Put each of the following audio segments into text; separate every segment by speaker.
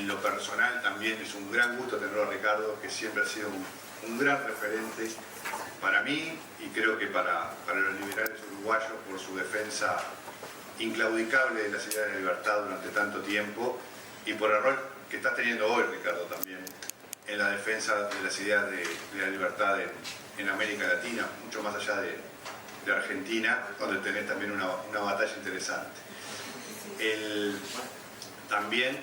Speaker 1: en lo personal también es un gran gusto tenerlo a Ricardo, que siempre ha sido un gran referente para mí y creo que para los liberales uruguayos por su defensa inclaudicable de las ideas de la libertad durante tanto tiempo y por el rol que estás teniendo hoy, Ricardo, también en la defensa de las ideas de la libertad en América Latina, mucho más allá de Argentina, donde tenés también una batalla interesante. También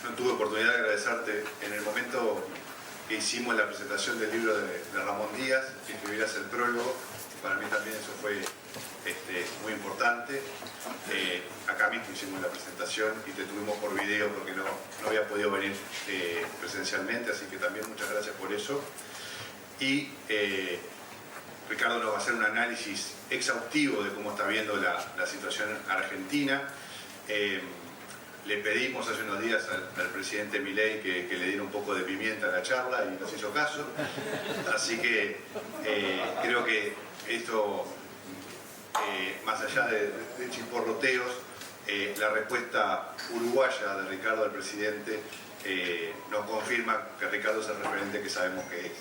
Speaker 1: no tuve oportunidad de agradecerte en el momento que hicimos la presentación del libro de Ramón Díaz, que escribirás el prólogo. Para mí también eso fue muy importante. Acá mismo hicimos la presentación y te tuvimos por video porque no había podido venir presencialmente, así que también muchas gracias por eso. Y Ricardo nos va a hacer un análisis exhaustivo de cómo está viendo la situación argentina. Le pedimos hace unos días al presidente Milei que le diera un poco de pimienta a la charla y nos hizo caso. Así que creo que esto, más allá de chisporroteos, la respuesta uruguaya de Ricardo al presidente nos confirma que Ricardo es el referente que sabemos que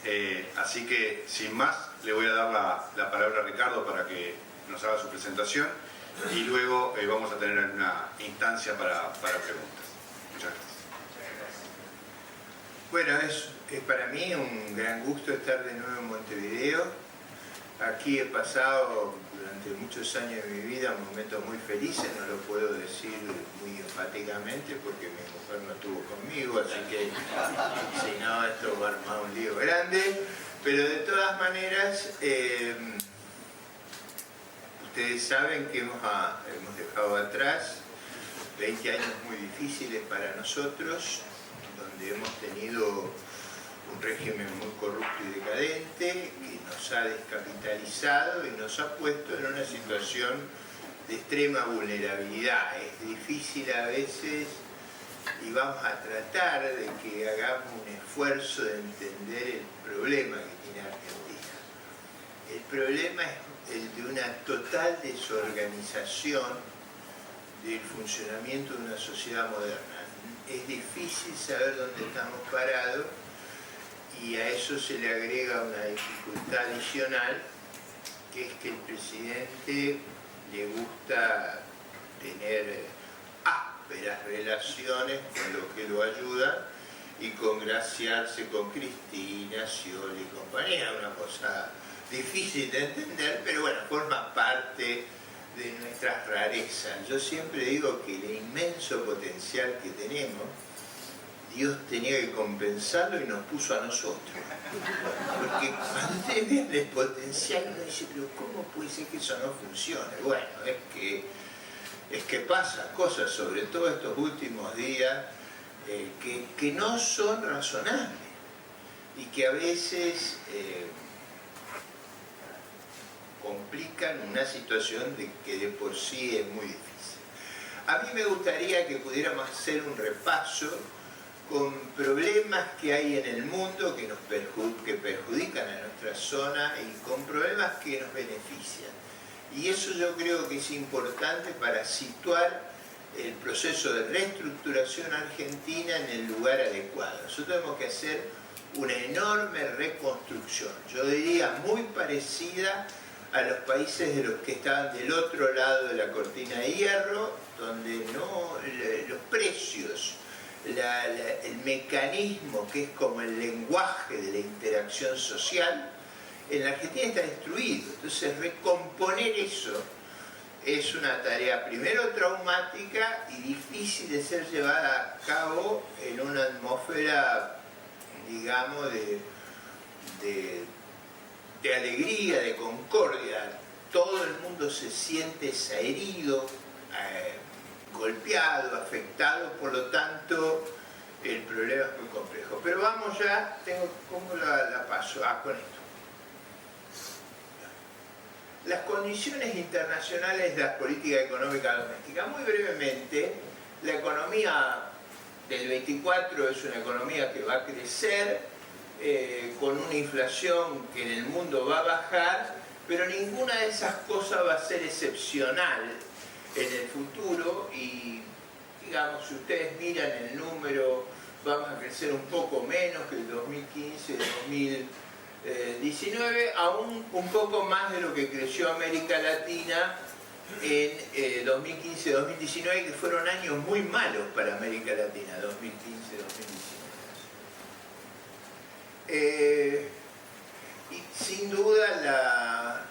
Speaker 1: es. Así que, sin más, le voy a dar la palabra a Ricardo para que nos haga su presentación y luego vamos a tener una instancia para preguntas. Muchas gracias.
Speaker 2: Bueno, es para mí un gran gusto estar de nuevo en Montevideo. Aquí he pasado durante muchos años de mi vida momentos muy felices, no lo puedo decir muy enfáticamente porque mi mujer no estuvo conmigo, así que si no esto va a armar un lío grande, pero de todas maneras ustedes saben que hemos dejado atrás 20 años muy difíciles para nosotros, donde hemos tenido un régimen muy corrupto y decadente que nos ha descapitalizado y nos ha puesto en una situación de extrema vulnerabilidad. Es difícil a veces y vamos a tratar de que hagamos un esfuerzo de entender el problema que tiene Argentina. El problema es el de una total desorganización del funcionamiento de una sociedad moderna. Es difícil saber dónde estamos parados y a eso se le agrega una dificultad adicional, que es que el presidente le gusta tener ásperas relaciones con los que lo ayudan y congraciarse con Cristina, Scioli y compañía, una cosa difícil de entender, pero bueno, forma parte de nuestras rarezas. Yo siempre digo que el inmenso potencial que tenemos, Dios tenía que compensarlo y nos puso a nosotros. Porque cuando ustedes ven el potencial, uno dice, pero ¿cómo puede ser que eso no funcione? Bueno, es que pasan cosas, sobre todo estos últimos días, que no son razonables y que a veces complican una situación que de por sí es muy difícil. A mí me gustaría que pudiéramos hacer un repaso con problemas que hay en el mundo que perjudican a nuestra zona y con problemas que nos benefician. Y eso yo creo que es importante para situar el proceso de reestructuración argentina en el lugar adecuado. Nosotros tenemos que hacer una enorme reconstrucción, yo diría muy parecida a los países de los que estaban del otro lado de la cortina de hierro, donde los precios, el mecanismo que es como el lenguaje de la interacción social, en la Argentina está destruido. Entonces recomponer eso es una tarea primero traumática y difícil de ser llevada a cabo en una atmósfera, digamos, de alegría, de concordia. Todo el mundo se siente herido, golpeado, afectado, por lo tanto el problema es muy complejo. Pero vamos ya, ¿cómo la paso? Con esto. Las condiciones internacionales de la política económica doméstica. Muy brevemente, la economía del 24 es una economía que va a crecer, con una inflación que en el mundo va a bajar, pero ninguna de esas cosas va a ser excepcional en el futuro y digamos, si ustedes miran el número, vamos a crecer un poco menos que el 2015, 2019, aún un poco más de lo que creció América Latina en 2015-2019, que fueron años muy malos para América Latina, 2015-2019. Y sin duda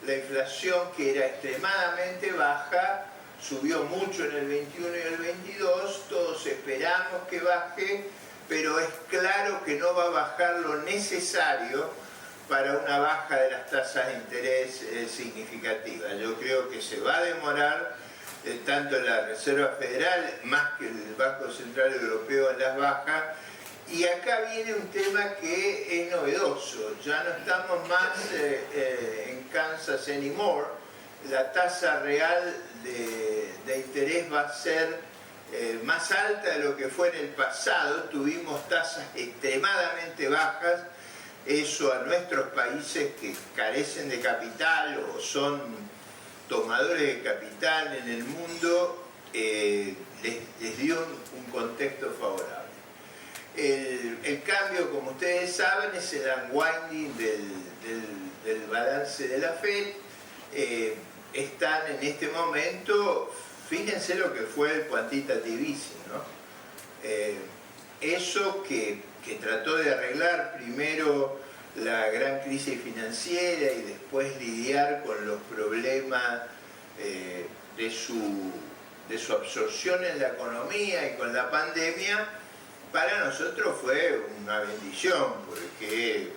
Speaker 2: la inflación, que era extremadamente baja, subió mucho en el 21 y el 22, todos esperamos que baje, pero es claro que no va a bajar lo necesario para una baja de las tasas de interés significativa. Yo creo que se va a demorar, tanto la Reserva Federal más que el Banco Central Europeo en las bajas. Y acá viene un tema que es novedoso. Ya no estamos más en Kansas anymore. La tasa real de interés va a ser más alta de lo que fue en el pasado. Tuvimos tasas extremadamente bajas. Eso a nuestros países que carecen de capital o son tomadores de capital en el mundo, les dio un contexto favorable. El cambio, como ustedes saben, es el unwinding del balance de la FED. Están en este momento, fíjense lo que fue el quantitative easing, ¿no? Eso que trató de arreglar primero la gran crisis financiera y después lidiar con los problemas de su absorción en la economía y con la pandemia, para nosotros fue una bendición, porque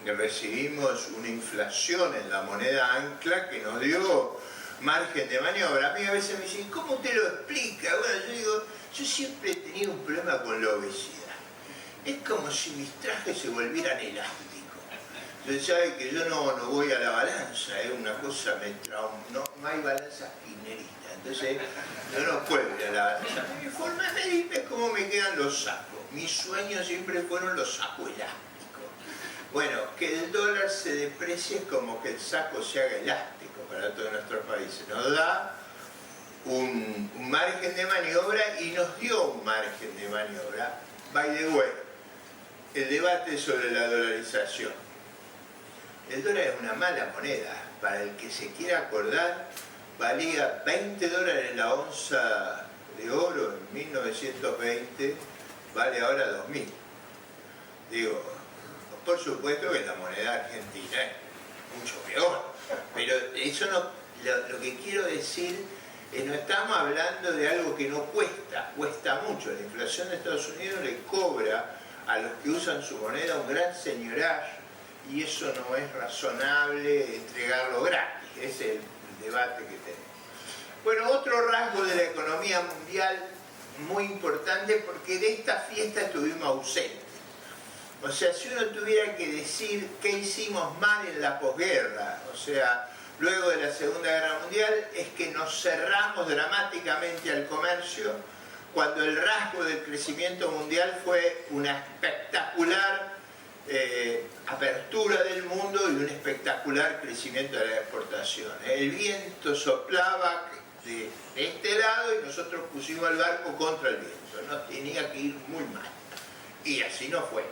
Speaker 2: recibimos una inflación en la moneda ancla que nos dio margen de maniobra. A mí a veces me dicen, ¿cómo usted lo explica? Bueno, yo digo, yo siempre he tenido un problema con la obesidad. Es como si mis trajes se volvieran elásticos. Usted sabe que yo no voy a la balanza, es una cosa, no hay balanzas kirchneristas. Entonces, yo no puedo ir a la balanza. Mi forma de medir es cómo me quedan los sacos. Mis sueños siempre fueron los sacos elásticos. Bueno, que el dólar se deprecie es como que el saco se haga elástico para todos nuestros países. Nos da un margen de maniobra y nos dio un margen de maniobra. By the way, el debate sobre la dolarización. El dólar es una mala moneda. Para el que se quiera acordar, valía $20 la onza de oro en 1920, vale ahora 2.000. Digo, por supuesto que la moneda argentina es mucho peor, pero eso no, lo que quiero decir es no estamos hablando de algo que no cuesta mucho. La inflación de Estados Unidos le cobra a los que usan su moneda un gran señoraje y eso no es razonable entregarlo gratis. Ese es el debate que tenemos. Bueno, otro rasgo de la economía mundial muy importante, porque de esta fiesta estuvimos ausentes. O sea, si uno tuviera que decir qué hicimos mal en la posguerra, o sea, luego de la Segunda Guerra Mundial, es que nos cerramos dramáticamente al comercio, cuando el rasgo del crecimiento mundial fue una espectacular apertura del mundo y un espectacular crecimiento de la exportación. El viento soplaba de este lado y nosotros pusimos el barco contra el viento. Nos tenía que ir muy mal. Y así no fue.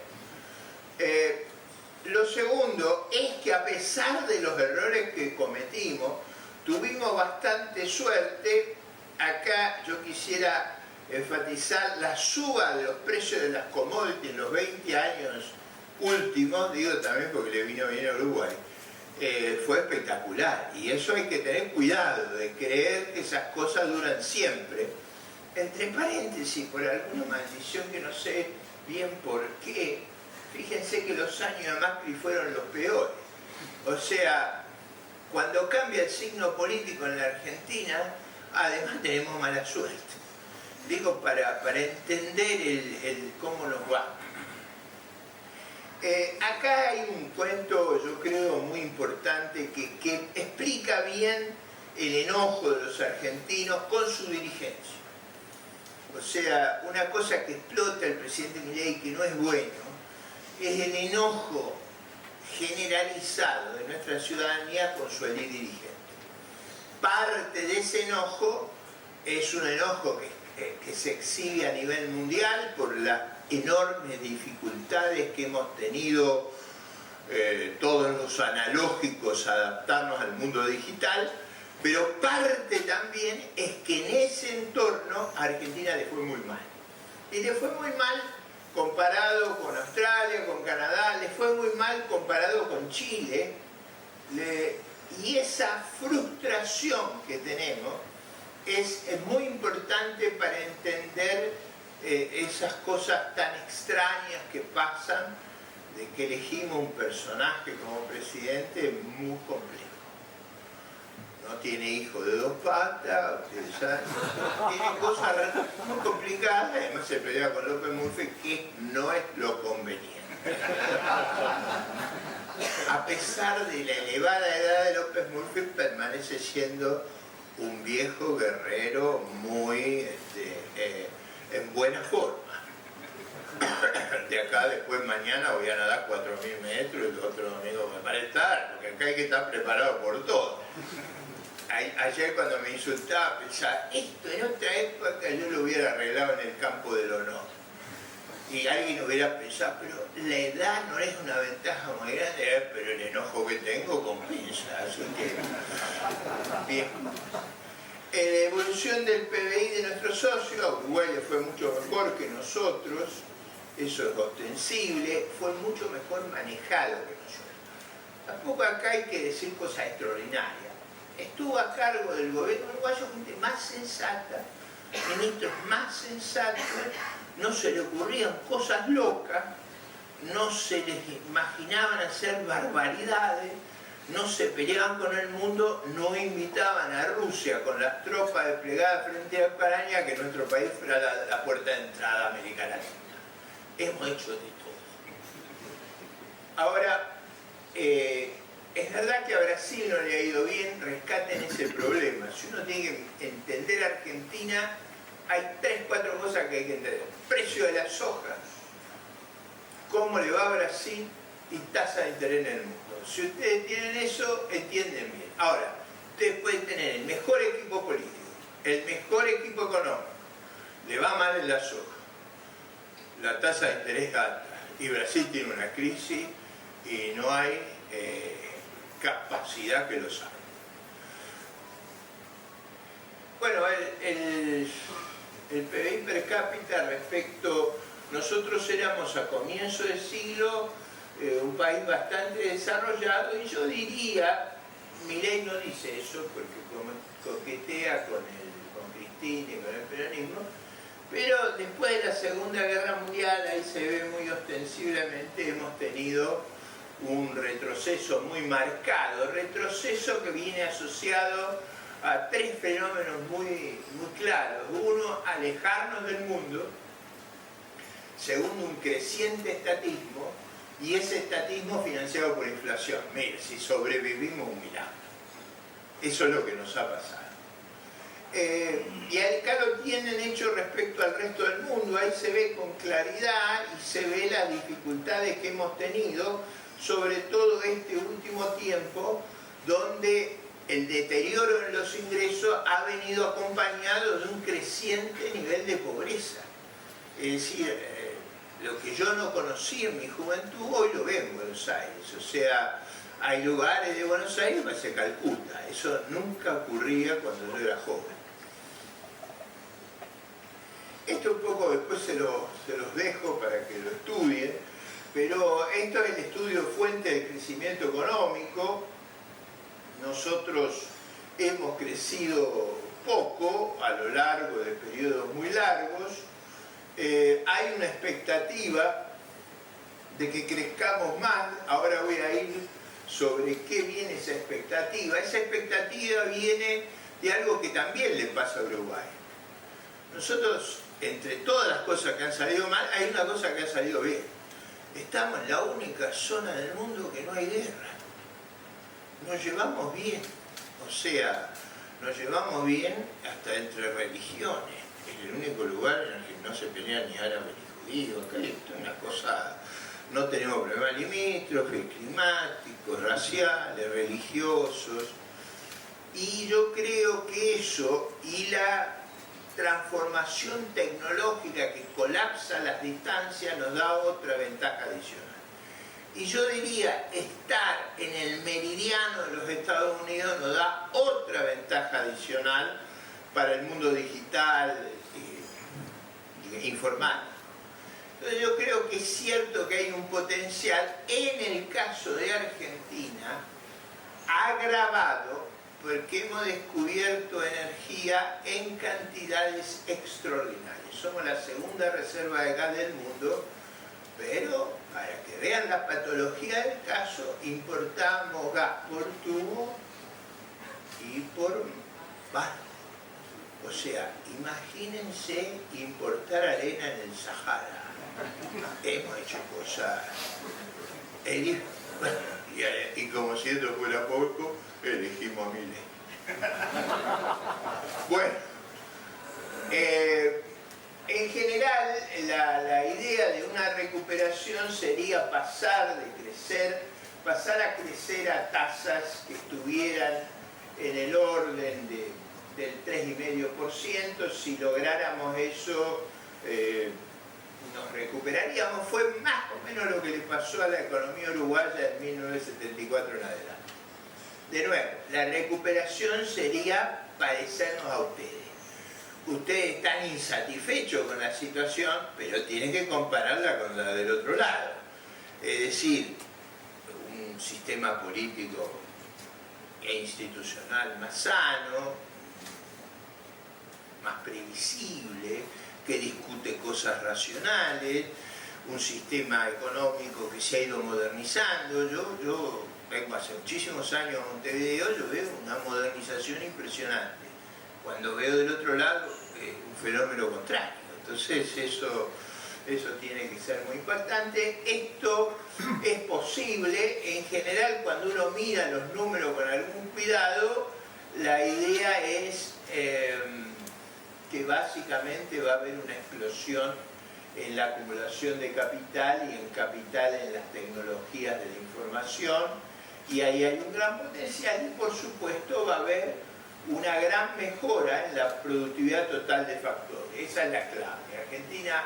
Speaker 2: Lo segundo es que a pesar de los errores que cometimos, tuvimos bastante suerte. Acá yo quisiera enfatizar la suba de los precios de las commodities en los 20 años últimos, digo también porque le vino bien a Uruguay. Fue espectacular y eso hay que tener cuidado de creer que esas cosas duran siempre. Entre paréntesis, por alguna maldición que no sé bien por qué, fíjense que los años de Macri fueron los peores. O sea, cuando cambia el signo político en la Argentina, además tenemos mala suerte. Digo, para entender cómo nos va. Acá hay un cuento, yo creo, muy importante que explica bien el enojo de los argentinos con su dirigencia. O sea, una cosa que explota el presidente Milei, que no es bueno, es el enojo generalizado de nuestra ciudadanía con su élite dirigente. Parte de ese enojo es un enojo que que se exhibe a nivel mundial por las enormes dificultades que hemos tenido todos los analógicos a adaptarnos al mundo digital, pero parte también es que en ese entorno a Argentina le fue muy mal. Y le fue muy mal comparado con Australia, con Canadá, le fue muy mal comparado con Chile. Y esa frustración que tenemos es muy importante para entender esas cosas tan extrañas que pasan, de que elegimos un personaje como presidente muy complejo. No tiene hijos de 2 patas, ustedes saben, tiene cosas muy complicadas, además se pelea con López Murphy, que no es lo conveniente. A pesar de la elevada edad de López Murphy, permanece siendo un viejo guerrero muy en buena forma. De acá después mañana voy a nadar 4.000 metros y el otro domingo me para estar, porque acá hay que estar preparado por todo. Ayer cuando me insultaba pensaba, esto en otra época yo lo hubiera arreglado en el campo del honor. Y alguien hubiera pensado, pero la edad no es una ventaja muy grande, pero el enojo que tengo compensa. Así que, bien. La evolución del PBI de nuestros socios, a Uruguay le fue mucho mejor que nosotros, eso es ostensible, fue mucho mejor manejado que nosotros. Tampoco acá hay que decir cosas extraordinarias. Estuvo a cargo del gobierno uruguayo gente más sensata, ministros más sensatos, no se le ocurrían cosas locas, no se les imaginaban hacer barbaridades, no se peleaban con el mundo, no invitaban a Rusia con las tropas desplegadas frente a Ucrania que nuestro país fuera la puerta de entrada a América Latina. Hemos hecho de todo. Ahora, es verdad que a Brasil no le ha ido bien, rescaten ese problema. Si uno tiene que entender Argentina, hay 3 o 4 cosas que hay que entender. Precio de la soja, cómo le va a Brasil y tasa de interés en el mundo. Si ustedes tienen eso, entienden bien. Ahora, ustedes pueden tener el mejor equipo político, el mejor equipo económico, le va mal en la soja, la tasa de interés es alta y Brasil tiene una crisis y no hay capacidad que lo salve. Bueno, el PBI per cápita respecto, nosotros éramos a comienzo del siglo un país bastante desarrollado y yo diría, Milei no dice eso porque coquetea con Cristina y con el peronismo, pero después de la Segunda Guerra Mundial, ahí se ve muy ostensiblemente, hemos tenido un retroceso muy marcado, retroceso que viene asociado a 3 fenómenos muy claros. Uno, alejarnos del mundo. Segundo, un creciente estatismo. Y ese estatismo financiado por inflación. Mire, si sobrevivimos, un milagro. Eso es lo que nos ha pasado. Y acá lo tienen hecho respecto al resto del mundo. Ahí se ve con claridad y se ve las dificultades que hemos tenido, sobre todo este último tiempo, donde el deterioro en los ingresos ha venido acompañado de un creciente nivel de pobreza. Es decir, lo que yo no conocí en mi juventud, hoy lo veo en Buenos Aires. O sea, hay lugares de Buenos Aires que parece Calcuta. Eso nunca ocurría cuando yo era joven. Esto un poco después se los dejo para que lo estudien, pero esto es el estudio fuente del crecimiento económico. Nosotros hemos crecido poco a lo largo de periodos muy largos. Hay una expectativa de que crezcamos más. Ahora voy a ir sobre qué viene esa expectativa. Esa expectativa viene de algo que también le pasa a Uruguay. Nosotros, entre todas las cosas que han salido mal, hay una cosa que ha salido bien. Estamos en la única zona del mundo que no hay guerra. Nos llevamos bien. O sea, nos llevamos bien hasta entre religiones. Es el único lugar en el que no se pelean ni árabes ni judíos. Acá esto es una cosa... No tenemos problemas limítrofes, climáticos, raciales, religiosos. Y yo creo que eso y la transformación tecnológica que colapsa las distancias nos da otra ventaja adicional. Y yo diría, estar en el meridiano de los Estados Unidos nos da otra ventaja adicional para el mundo digital e informático. Entonces yo creo que es cierto que hay un potencial en el caso de Argentina agravado porque hemos descubierto energía en cantidades extraordinarias. Somos la segunda reserva de gas del mundo, pero para que vean la patología del caso, importamos gas por tubo y por barco. O sea, imagínense importar arena en el Sahara. Hemos hecho cosas... Y como si esto fuera poco, elegimos a Milei. Bueno, en general la idea de una recuperación sería pasar a crecer a tasas que estuvieran en el orden del 3,5%. Si lográramos eso, nos recuperaríamos. Fue más o menos lo que le pasó a la economía uruguaya en 1974 en adelante. De nuevo, la recuperación sería parecernos a ustedes. Ustedes están insatisfechos con la situación, pero tienen que compararla con la del otro lado. Es decir, un sistema político e institucional más sano, más previsible, que discute cosas racionales, un sistema económico que se ha ido modernizando. Yo vengo hace muchísimos años a Montevideo, yo veo una modernización impresionante. Cuando veo del otro lado, un fenómeno contrario. Entonces eso tiene que ser muy impactante. Esto es posible. En general, cuando uno mira los números con algún cuidado, la idea es que básicamente va a haber una explosión en la acumulación de capital y en capital en las tecnologías de la información, y ahí hay un gran potencial y por supuesto va a haber una gran mejora en la productividad total de factores. Esa es la clave. Argentina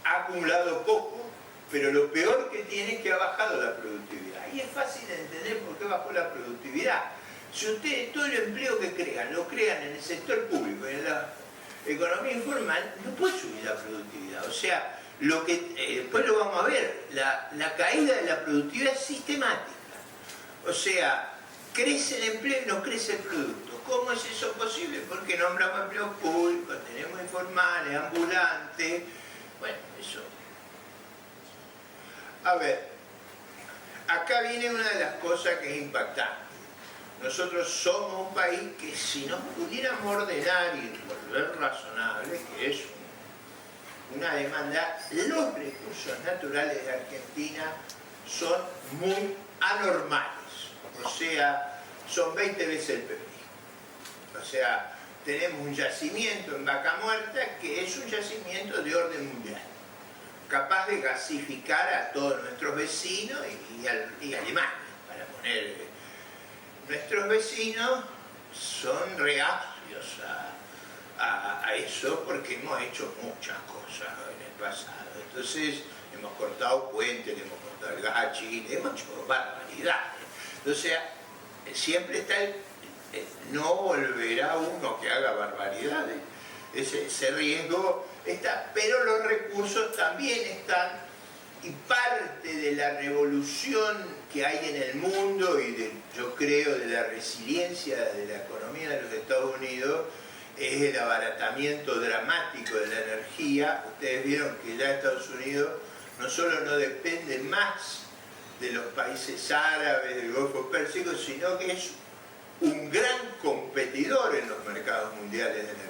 Speaker 2: ha acumulado poco, pero lo peor que tiene es que ha bajado la productividad. Y es fácil de entender por qué bajó la productividad. Si ustedes todo el empleo que crean, lo crean en el sector público y en la economía informal, no puede subir la productividad. O sea, después lo vamos a ver, la caída de la productividad es sistemática. O sea, crece el empleo y no crece el producto. ¿Cómo es eso posible? Porque nombramos empleos públicos, tenemos informales, ambulantes. Bueno, eso. A ver, acá viene una de las cosas que es impactante. Nosotros somos un país que si nos pudiéramos ordenar y volver razonable, que es una demanda, los recursos naturales de Argentina son muy anormales. O sea, son 20 veces el PBI. O sea, tenemos un yacimiento en Vaca Muerta que es un yacimiento de orden mundial, capaz de gasificar a todos nuestros vecinos y Alemania, para poner... Nuestros vecinos son reacios a eso porque hemos hecho muchas cosas en el pasado. Entonces, hemos cortado puentes, hemos cortado el gas a Chile, hemos hecho barbaridades. Entonces, siempre está no volverá uno que haga barbaridades. Ese riesgo está, pero los recursos también están, y parte de la revolución que hay en el mundo y yo creo de la resiliencia de la economía de los Estados Unidos es el abaratamiento dramático de la energía. Ustedes vieron que ya Estados Unidos no solo no depende más de los países árabes, del Golfo Pérsico, sino que es un gran competidor en los mercados mundiales de energía.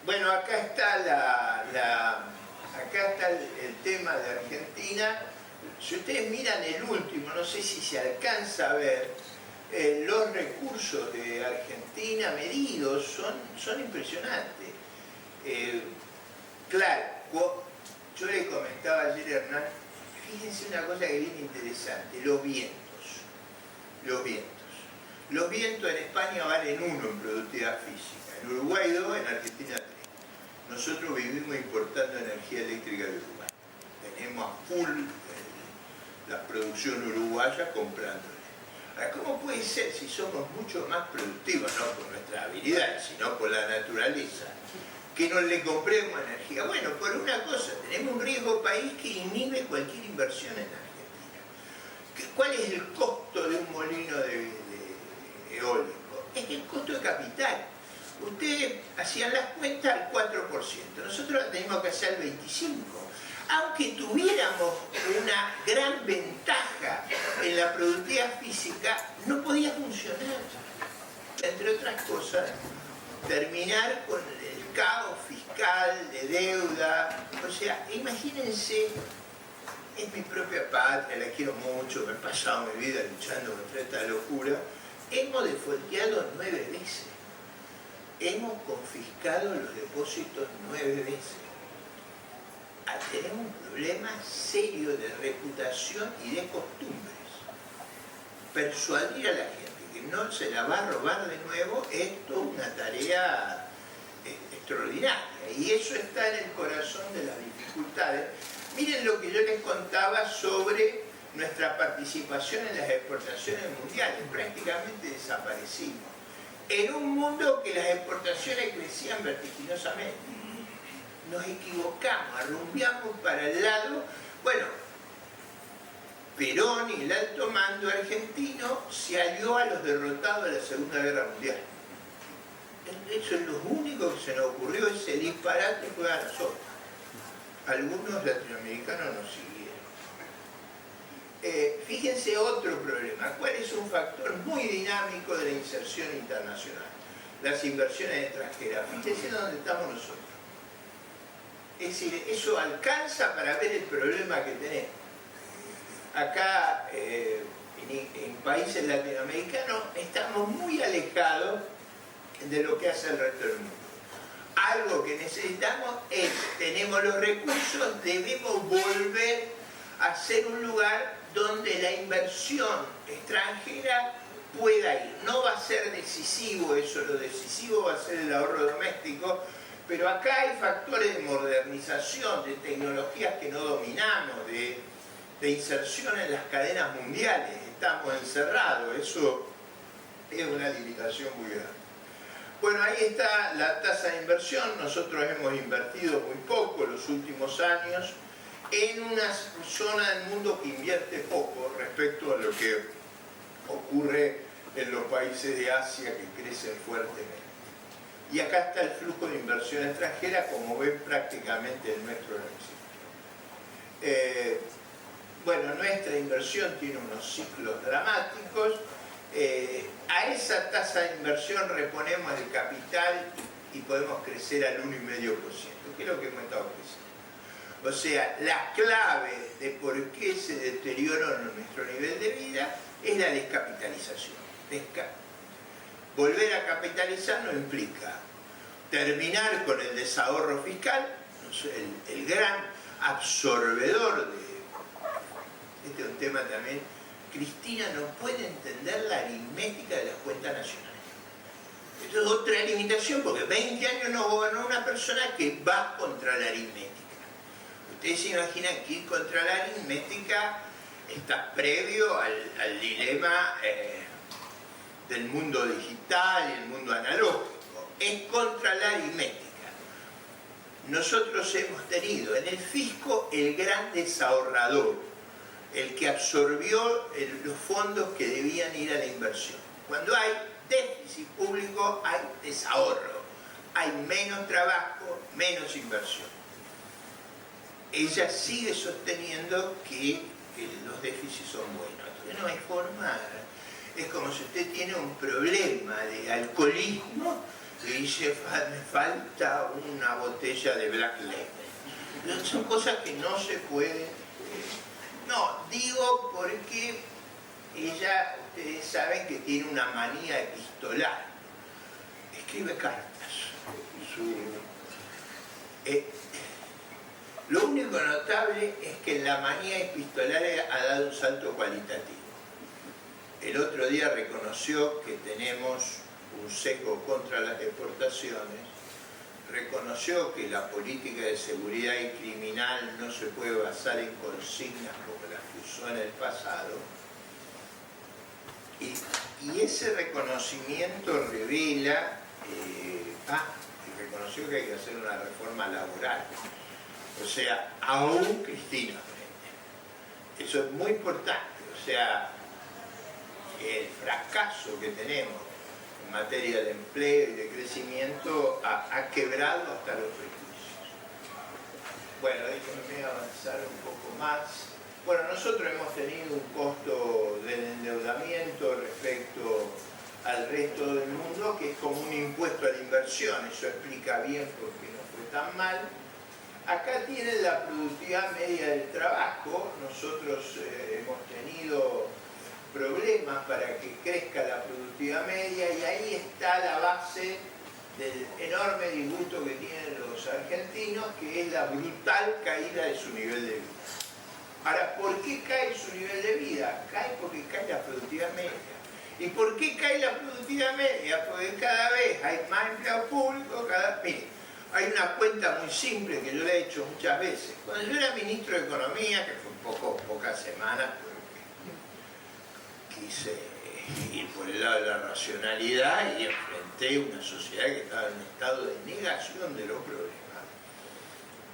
Speaker 2: Bueno, acá está el tema de Argentina. Si ustedes miran el último, no sé si se alcanza a ver, los recursos de Argentina medidos son impresionantes. Claro, yo le comentaba ayer a Hernán, fíjense una cosa que es bien interesante, los vientos. Los vientos en España valen 1 en productividad física, en Uruguay 2, en Argentina 3. Nosotros vivimos importando energía eléctrica de Uruguay. Tenemos a full la producción uruguaya comprándole. Ahora, ¿cómo puede ser si somos mucho más productivos, no por nuestra habilidad, sino por la naturaleza, que no le compremos energía? Bueno, por una cosa, tenemos un riesgo país que inhibe cualquier inversión en Argentina. ¿Cuál es el costo de un molino de eólico? Es el costo de capital. Ustedes hacían las cuentas al 4%, nosotros tenemos que hacer el 25%. Aunque tuviéramos una gran ventaja en la productividad física, no podía funcionar. Entre otras cosas, terminar con el caos fiscal, de deuda. O sea, imagínense, es mi propia patria, la quiero mucho, me he pasado mi vida luchando contra esta locura. Hemos defolteado 9 veces. Hemos confiscado los depósitos 9 veces. Tenemos un problema serio de reputación y de costumbres. Persuadir a la gente que no se la va a robar de nuevo es toda una tarea extraordinaria. Y eso está en el corazón de las dificultades. Miren lo que yo les contaba sobre nuestra participación en las exportaciones mundiales. Prácticamente desaparecimos. En un mundo que las exportaciones crecían vertiginosamente. Nos equivocamos, arrumbiamos para el lado. Bueno, Perón y el alto mando argentino se alió a los derrotados de la Segunda Guerra Mundial. Eso es lo único que se nos ocurrió, ese disparate fue a nosotros. Algunos latinoamericanos nos siguieron. Fíjense otro problema. ¿Cuál es un factor muy dinámico de la inserción internacional? Las inversiones extranjeras. Fíjense dónde estamos nosotros. Es decir, eso alcanza para ver el problema que tenemos. Acá, en países latinoamericanos, estamos muy alejados de lo que hace el resto del mundo. Algo que necesitamos es, tenemos los recursos, debemos volver a ser un lugar donde la inversión extranjera pueda ir. No va a ser decisivo eso, lo decisivo va a ser el ahorro doméstico, pero acá hay factores de modernización, de tecnologías que no dominamos, de inserción en las cadenas mundiales. Estamos encerrados, eso es una limitación muy grande. Bueno, ahí está la tasa de inversión. Nosotros hemos invertido muy poco en los últimos años en una zona del mundo que invierte poco respecto a lo que ocurre en los países de Asia que crecen fuertemente. Y acá está el flujo de inversión extranjera, como ven prácticamente el nuestro no existe. Bueno, nuestra inversión tiene unos ciclos dramáticos. A esa tasa de inversión reponemos el capital y podemos crecer al 1,5%, que es lo que hemos estado creciendo. O sea, la clave de por qué se deterioró nuestro nivel de vida es la descapitalización. Volver a capitalizar no implica terminar con el desahorro fiscal, el gran absorbedor de... Este es un tema también. Cristina no puede entender la aritmética de las cuentas nacionales. Esto es otra limitación, porque 20 años no gobernó una persona que va contra la aritmética. Ustedes se imaginan que ir contra la aritmética está previo al dilema del mundo digital y el mundo analógico. Es contra la aritmética. Nosotros hemos tenido en el fisco el gran desahorrador, el que absorbió los fondos que debían ir a la inversión. Cuando hay déficit público hay desahorro, hay menos trabajo, menos inversión. Ella sigue sosteniendo que los déficits son buenos. Entonces no hay forma. Es como si usted tiene un problema de alcoholismo y dice, me falta una botella de Black Label. Son cosas que no se pueden... No, digo porque ella, ustedes saben que tiene una manía epistolar. Escribe cartas. Lo único notable es que en la manía epistolar ha dado un salto cualitativo. el otro día reconoció que tenemos un sesgo contra las exportaciones, reconoció que la política de seguridad y criminal no se puede basar en consignas como las que usó en el pasado. Y ese reconocimiento revela, y reconoció que hay que hacer una reforma laboral. O sea, aún Cristina aprende. Eso es muy importante. O sea, el fracaso que tenemos en materia de empleo y de crecimiento ha quebrado hasta los prejuicios. Bueno, déjenme avanzar un poco más. Bueno, nosotros hemos tenido un costo del endeudamiento respecto al resto del mundo que es como un impuesto a la inversión. Eso explica bien por qué no fue tan mal. Acá tienen la productividad media del trabajo. Nosotros hemos tenido problemas para que crezca la productividad media y ahí está la base del enorme disgusto que tienen los argentinos, que es la brutal caída de su nivel de vida. Ahora, ¿por qué cae su nivel de vida? Cae porque cae la productividad media. ¿Y por qué cae la productividad media? Porque cada vez hay más empleados públicos, Mire, hay una cuenta muy simple que yo le he hecho muchas veces. Cuando yo era ministro de Economía, que fue pocas semanas, porque quise ir por el lado de la racionalidad y enfrenté una sociedad que estaba en un estado de negación de los problemas.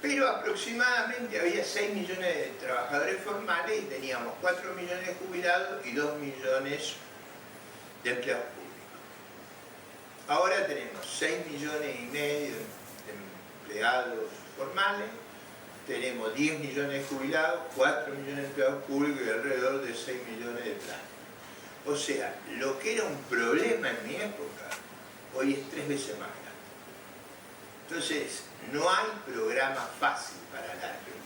Speaker 2: Pero aproximadamente había 6 millones de trabajadores formales y teníamos 4 millones de jubilados y 2 millones de empleados públicos. Ahora tenemos 6 millones y medio de empleados formales, tenemos 10 millones de jubilados, 4 millones de empleados públicos y alrededor de 6 millones de planes. O sea, lo que era un problema en mi época, hoy es 3 veces más grande. Entonces, no hay programa fácil para la Argentina.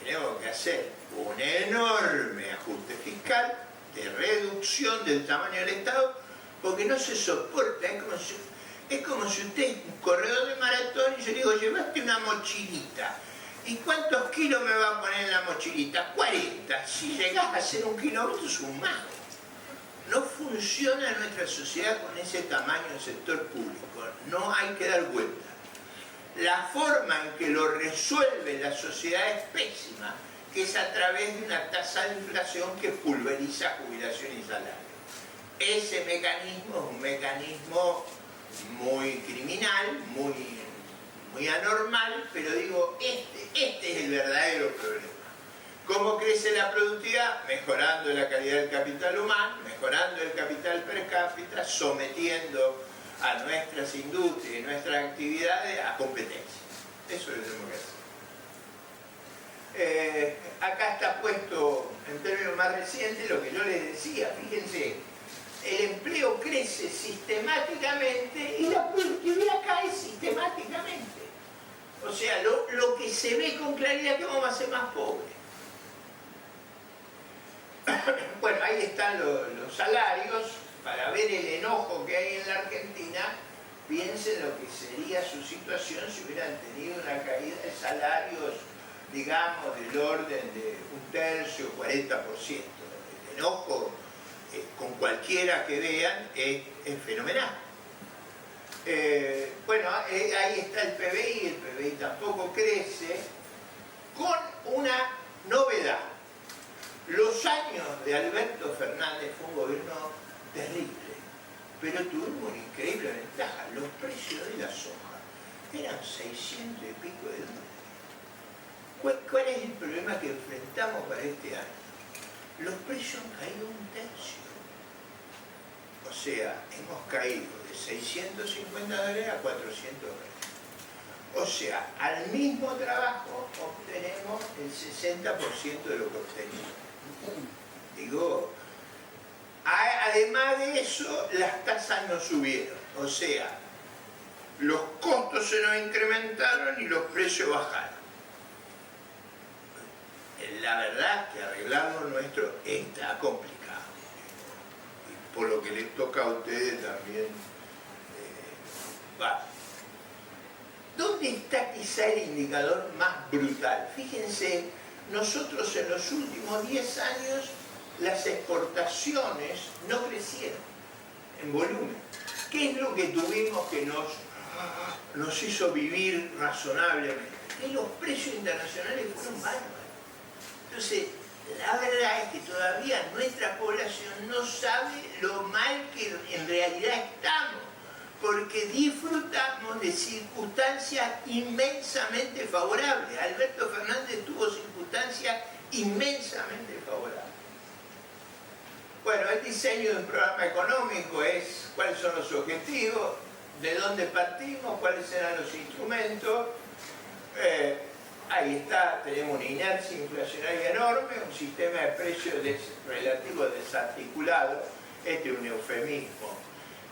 Speaker 2: Tenemos que hacer un enorme ajuste fiscal de reducción del tamaño del Estado, porque no se soporta. Es como si usted es un corredor de maratón y yo le digo, llevaste una mochilita. ¿Y cuántos kilos me va a poner en la mochilita? 40. Si llegás a hacer 1 kilómetro es un mago. No funciona nuestra sociedad con ese tamaño del sector público. No hay que dar vuelta. La forma en que lo resuelve la sociedad es pésima, que es a través de una tasa de inflación que pulveriza jubilación y salario. Ese mecanismo es un mecanismo muy criminal, muy anormal, pero digo, este es el verdadero problema. ¿Cómo crece la productividad? Mejorando la calidad del capital humano, mejorando el capital per cápita, sometiendo a nuestras industrias y nuestras actividades a competencia. Eso es lo que tenemos que hacer. Acá está puesto en términos más recientes lo que yo les decía. Fíjense, el empleo crece sistemáticamente y la productividad cae sistemáticamente. O sea, lo que se ve con claridad es que vamos a ser más pobres. Bueno, ahí están los salarios. Para ver el enojo que hay en la Argentina, piensen lo que sería su situación si hubieran tenido una caída de salarios, digamos, del orden de 1/3, 40%. El enojo, con cualquiera que vean, es fenomenal. Bueno, ahí está el PBI tampoco crece, con una novedad. Los años de Alberto Fernández fue un gobierno terrible, pero tuvimos una increíble ventaja. Los precios de la soja eran 600 y pico de dólares. ¿Cuál es el problema que enfrentamos para este año? Los precios han caído 1/3. O sea, hemos caído de 650 dólares a 400 dólares. O sea, al mismo trabajo obtenemos el 60% de lo que obtenimos. Digo, además de eso, las tasas no subieron. O sea, los costos se nos incrementaron y los precios bajaron. La verdad es que arreglar lo nuestro está complicado. Y por lo que les toca a ustedes también va. ¿Dónde está quizá el indicador más brutal? Fíjense, nosotros en los últimos 10 años las exportaciones no crecieron en volumen. ¿Qué es lo que tuvimos que nos hizo vivir razonablemente? Que los precios internacionales fueron bárbaros. Entonces, la verdad es que todavía nuestra población no sabe lo mal que en realidad estamos, porque disfrutamos de circunstancias inmensamente favorables. Alberto Fernández tuvo circunstancias inmensamente favorables. Bueno, el diseño de un programa económico es cuáles son los objetivos, de dónde partimos, cuáles serán los instrumentos. Ahí está, tenemos una inercia inflacionaria enorme, un sistema de precios relativo desarticulado, este es un eufemismo,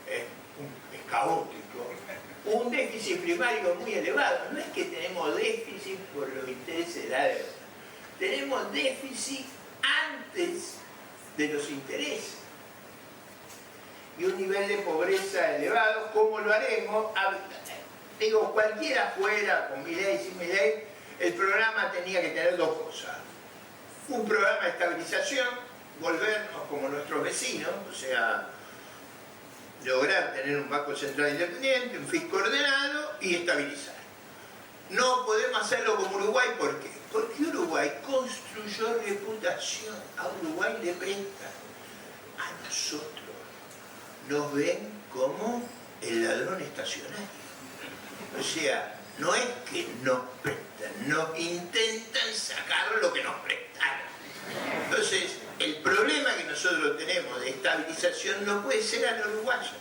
Speaker 2: es caótico, un déficit primario muy elevado. No es que tenemos déficit por los intereses de la deuda, tenemos déficit antes de los intereses y un nivel de pobreza elevado. ¿Cómo lo haremos? Digo, cualquiera fuera, con Milei, sin Milei, el programa tenía que tener dos cosas. Un programa de estabilización, volvernos como nuestros vecinos, o sea, lograr tener un Banco Central independiente, un fisco ordenado y estabilizar. No podemos hacerlo como Uruguay, ¿por qué? Porque Uruguay construyó reputación. A Uruguay le prestan. A nosotros nos ven como el ladrón estacionario. O sea, no es que nos prestan, nos intentan sacar lo que nos prestaron. Entonces, el problema que nosotros tenemos de estabilización no puede ser a la uruguaya.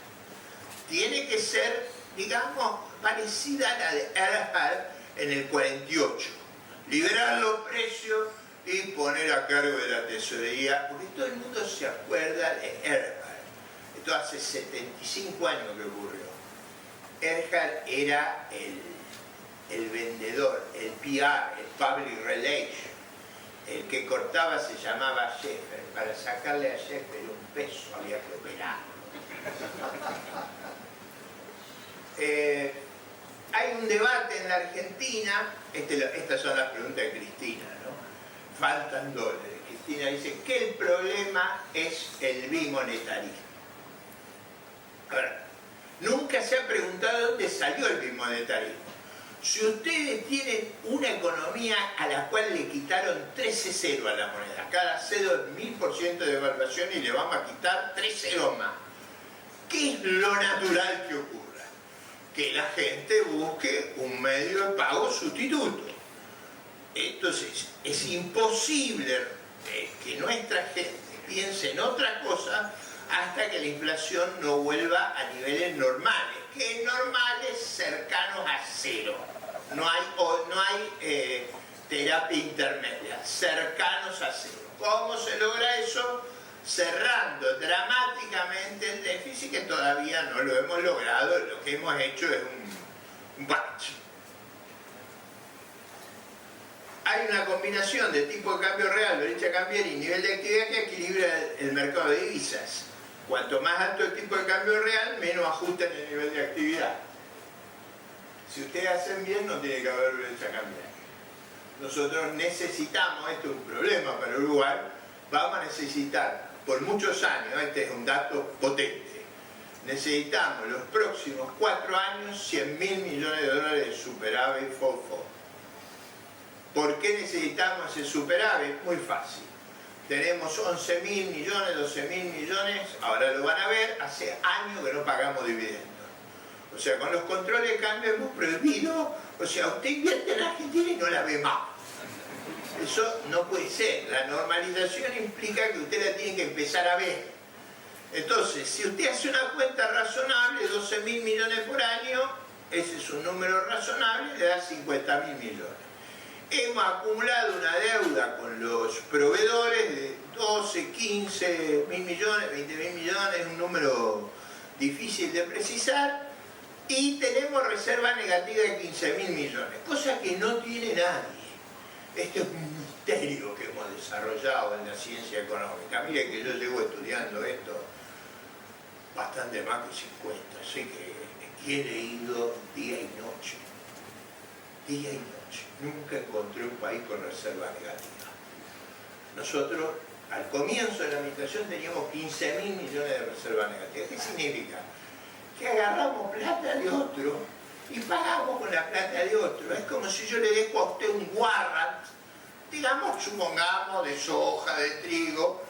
Speaker 2: Tiene que ser, digamos, parecida a la de Erhard en el 48. Liberar los precios y poner a cargo de la tesorería, porque todo el mundo se acuerda de Erhard. Esto hace 75 años que ocurrió. Erhard era el vendedor, el PR, el Public Relation. El que cortaba se llamaba Sheffer. Para sacarle a Sheffer un peso había que operarlo. Hay un debate en la Argentina, estas son las preguntas de Cristina, ¿no? Faltan dólares. Cristina dice que el problema es el bimonetarismo. Ahora, nunca se ha preguntado dónde salió el bimonetarismo. Si ustedes tienen una economía a la cual le quitaron 13 ceros a la moneda, cada cero es 1000% de devaluación y le vamos a quitar 3 ceros más, ¿qué es lo natural que ocurra? Que la gente busque un medio de pago sustituto. Entonces, es imposible que nuestra gente piense en otra cosa hasta que la inflación no vuelva a niveles normales, que normales cercanos a cero. No hay terapia intermedia, cercanos a cero. ¿Cómo se logra eso? Cerrando dramáticamente el déficit, que todavía no lo hemos logrado. Lo que hemos hecho es un parche. Hay una combinación de tipo de cambio real, brecha cambiaria y nivel de actividad que equilibra el mercado de divisas. Cuanto más alto el tipo de cambio real, menos ajusta en el nivel de actividad. Si ustedes hacen bien, no tiene que haber brecha cambiaria. Nosotros necesitamos, esto es un problema para Uruguay, vamos a necesitar por muchos años, este es un dato potente, necesitamos los próximos 4 años 100.000 millones de dólares de superávit FOFO. ¿Por qué necesitamos ese superávit? Muy fácil. Tenemos 11.000 millones, 12.000 millones, ahora lo van a ver, hace años que no pagamos dividendos. O sea, con los controles de cambio hemos prohibido, o sea, usted invierte en Argentina y no la ve más. Eso no puede ser. La normalización implica que usted la tiene que empezar a ver. Entonces, si usted hace una cuenta razonable, 12.000 millones por año, ese es un número razonable, le da 50.000 millones. Hemos acumulado una deuda con los proveedores de 12, 15 mil millones, 20 mil millones, un número difícil de precisar, y tenemos reserva negativa de 15.000 millones, cosa que no tiene nadie. Este es un misterio que hemos desarrollado en la ciencia económica. Mire que yo llevo estudiando esto bastante más que 50, así que he leído día y noche. Día y noche. Nunca encontré un país con reserva negativa. Nosotros Al comienzo de la administración teníamos 15.000 millones de reservas negativas. ¿Qué significa? Que agarramos plata de otro y pagamos con la plata de otro. Es como si yo le dejo a usted un warrant, digamos, supongamos, de soja, de trigo,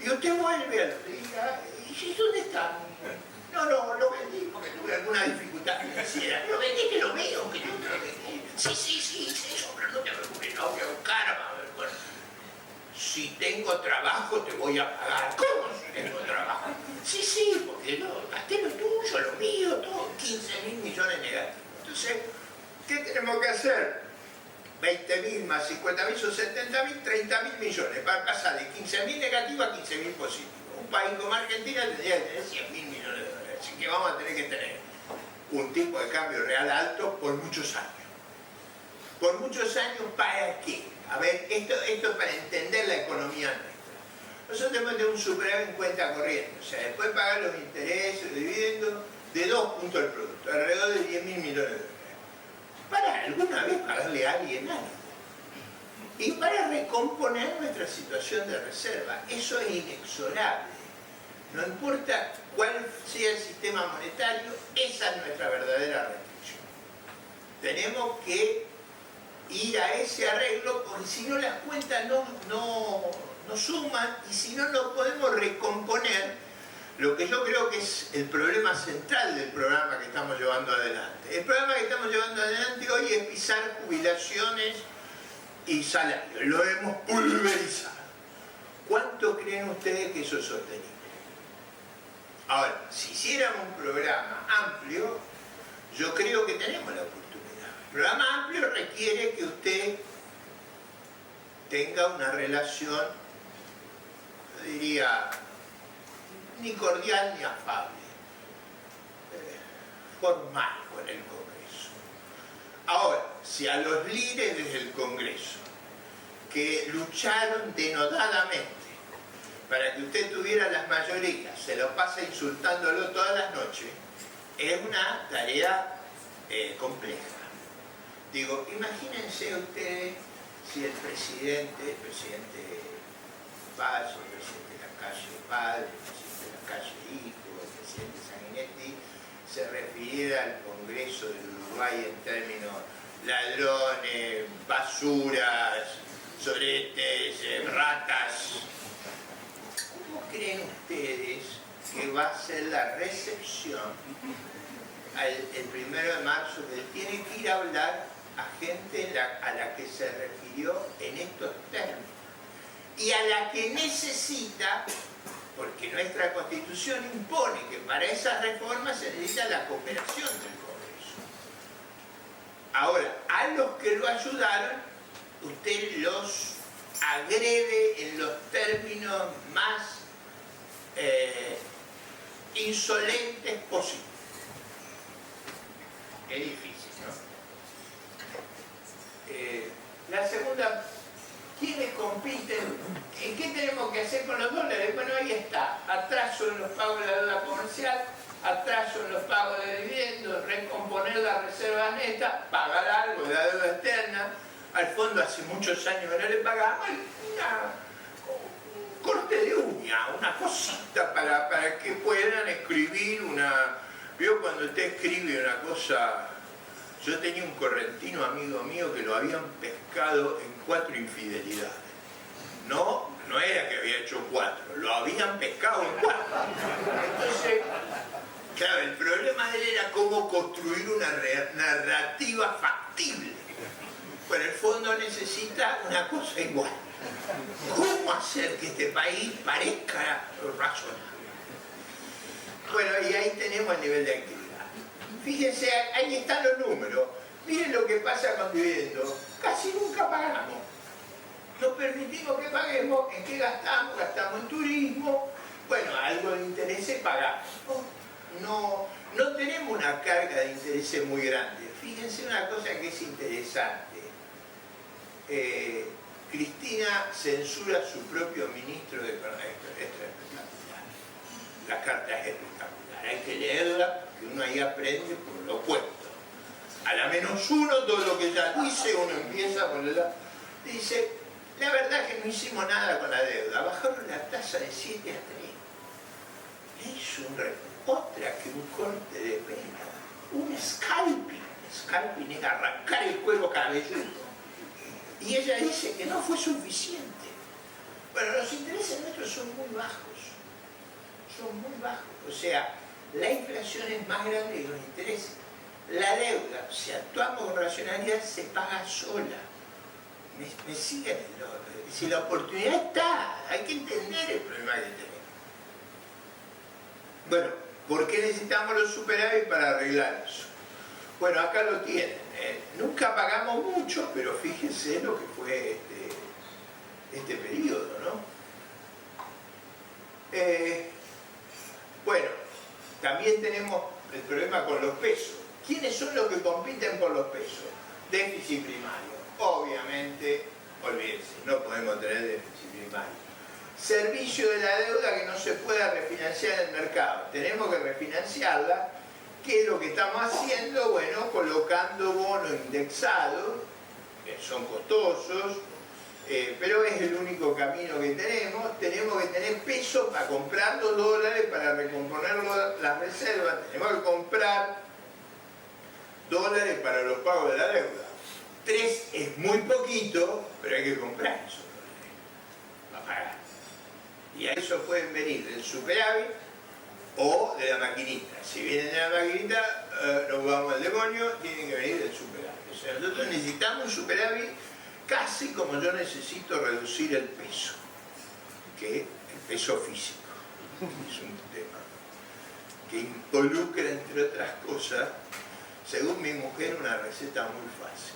Speaker 2: y usted vuelve al día y ¿dónde está? No, lo vendí porque tuve alguna dificultad financiera. Lo vendí, que lo veo, que yo lo vendí. Sí, eso, pero no te preocupes, no voy a buscar, a ver, bueno. Si tengo trabajo te voy a pagar. ¿Cómo si tengo trabajo? Sí, porque no, gasté lo tuyo, lo mío, todo, 15.000 millones negativos. Entonces, ¿qué tenemos que hacer? 20.000 más 50.000 son 70.000, 30.000 millones, para pasar de 15.000 negativos a 15.000 positivos. Un país como Argentina tendría que tener 100.000 millones de dólares, así que vamos a tener que tener un tipo de cambio real alto por muchos años. ¿Por muchos años para qué? A ver, esto es para entender la economía nuestra. Nosotros tenemos que tener un superávit en cuenta corriente, o sea, después de pagar los intereses, los dividendos, de 2 puntos del producto, alrededor de 10.000 millones de dólares. Para alguna vez pagarle a alguien algo. Y para recomponer nuestra situación de reserva. Eso es inexorable. No importa cuál sea el sistema monetario, esa es nuestra verdadera restricción. Tenemos que ir a ese arreglo, porque si no las cuentas no suman, y si no, no podemos recomponer lo que yo creo que es el problema central del programa que estamos llevando adelante. El programa que estamos llevando adelante hoy es pisar jubilaciones y salarios. Lo hemos pulverizado. ¿Cuánto creen ustedes que eso es sostenible? Ahora, si hiciéramos un programa amplio, yo creo que tenemos la oportunidad. El programa amplio requiere que usted tenga una relación, yo diría, ni cordial ni afable, formal con el Congreso. Ahora, si a los líderes del Congreso que lucharon denodadamente para que usted tuviera las mayorías, se lo pasa insultándolo todas las noches, es una tarea compleja. Digo, imagínense ustedes si el presidente Paz, el presidente Lacalle Padre, el presidente Lacalle Hijo, el presidente Sanguinetti, se refiriera al Congreso del Uruguay en términos ladrones, basuras, soretes, ratas. ¿Cómo creen ustedes que va a ser la recepción el 1 de marzo? Que tiene que ir a hablar a gente a la que se refirió en estos términos y a la que necesita, porque nuestra Constitución impone que para esas reformas se necesita la cooperación del Congreso. Ahora, a los que lo ayudaron, usted los agrede en los términos más insolentes posibles. Es difícil, ¿no? La segunda, ¿quiénes compiten? ¿En qué tenemos que hacer con los dólares? Bueno, ahí está. Atraso en los pagos de la deuda comercial, atraso en los pagos de dividendos, recomponer la reserva neta, pagar algo de la deuda externa. Al fondo hace muchos años que no le pagamos, un corte de uña, una cosita para que puedan escribir una... ¿Vio cuando usted escribe una cosa? Yo tenía un correntino amigo mío que lo habían pescado en 4 infidelidades. No era que había hecho 4, lo habían pescado en 4. Entonces, claro, el problema de él era cómo construir una narrativa factible. Pero el fondo necesita una cosa igual. ¿Cómo hacer que este país parezca razonable? Bueno, y ahí tenemos el nivel de actividad. Fíjense, ahí están los números. Miren lo que pasa con dividendos. Casi nunca pagamos. Nos permitimos que paguemos. ¿En qué gastamos? Gastamos en turismo. Bueno, algo de interés pagamos. No tenemos una carga de interés muy grande. Fíjense una cosa que es interesante. Cristina censura a su propio ministro de Economía. Esto es espectacular. La carta es espectacular. Hay que leerla, que uno ahí aprende por lo opuesto. A la -1, todo lo que ella dice, uno empieza a ponerla. Dice, La verdad que no hicimos nada con la deuda, bajaron la tasa de 7 a 3. Es otra que un corte de pelo, un scalping. Scalping es arrancar el cuero cabelludo. Y ella dice que no fue suficiente. Bueno, los intereses nuestros son muy bajos. Son muy bajos. O sea, la inflación es más grande que los intereses. La deuda, si actuamos con racionalidad, se paga sola. Me siguen. Si la oportunidad está, hay que entender el problema que tenemos. Bueno, ¿por qué necesitamos los superávit para arreglar eso? Bueno, acá lo tienen. Nunca pagamos mucho, pero fíjense lo que fue este periodo, ¿no? Bueno, también tenemos el problema con los pesos. ¿Quiénes son los que compiten por los pesos? Déficit primario. Obviamente, olvídense, no podemos tener déficit primario. Servicio de la deuda que no se pueda refinanciar en el mercado. Tenemos que refinanciarla. ¿Qué es lo que estamos haciendo? Bueno, colocando bonos indexados, que son costosos, pero es el único camino que tenemos. Tenemos que tener pesos para comprar los dólares, para recomponer las reservas. Tenemos que comprar dólares para los pagos de la deuda. 3 es muy poquito, pero hay que comprar esos dólares para pagar. Y a eso pueden venir del superávit o de la maquinita. Si vienen de la maquinita, nos vamos al demonio, tienen que venir del superávit. O sea, nosotros necesitamos un superávit casi como yo necesito reducir el peso, que el peso físico. Es un tema que involucra, entre otras cosas, según mi mujer, una receta muy fácil.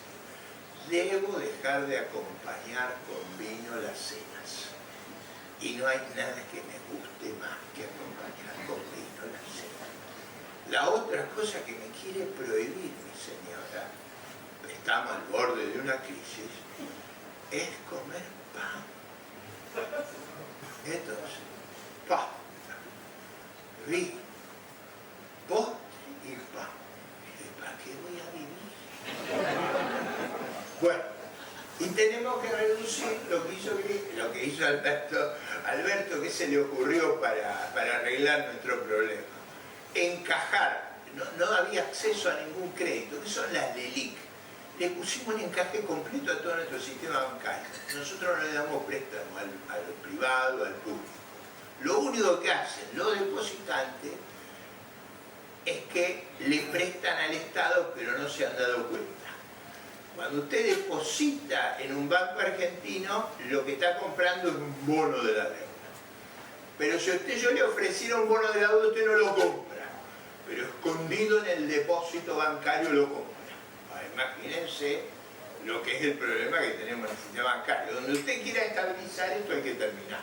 Speaker 2: Debo dejar de acompañar con vino las cenas. Y no hay nada que me guste más que acompañar con vino las cenas. La otra cosa que me quiere prohibir mi señora, estamos al borde de una crisis, es comer pan. Entonces, pan, vino, postre y pan. ¿Para qué voy a vivir? Bueno, y tenemos que reducir lo que hizo Alberto, ¿qué se le ocurrió para arreglar nuestro problema? Encajar, no había acceso a ningún crédito, que son las LELIC. Le pusimos un encaje completo a todo nuestro sistema bancario. Nosotros no le damos préstamo al privado, al público. Lo único que hacen los depositantes es que le prestan al Estado, pero no se han dado cuenta. Cuando usted deposita en un banco argentino, lo que está comprando es un bono de la deuda. Pero si yo le ofreciera un bono de la deuda, usted no lo compra. Pero escondido en el depósito bancario lo compra. Imagínense lo que es el problema que tenemos en el sistema bancario. Donde usted quiera estabilizar esto hay que terminar.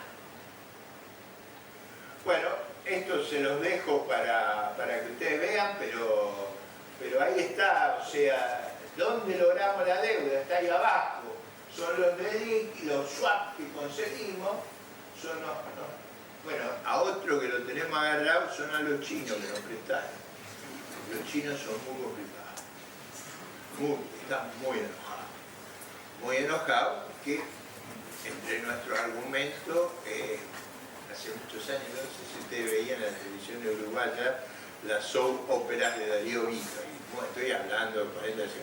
Speaker 2: Bueno, esto se los dejo para que ustedes vean, pero ahí está, o sea, ¿dónde logramos la deuda? Está ahí abajo. Son los LELIC, los swaps que conseguimos, son bueno, a otro que lo tenemos agarrado son a los chinos que nos prestaron. Los chinos son muy complicados. Están muy enojados porque entre nuestros argumentos, hace muchos años, no sé si ustedes veían en la televisión de uruguaya las soap óperas de Darío Vittori. Bueno, estoy hablando 40 años.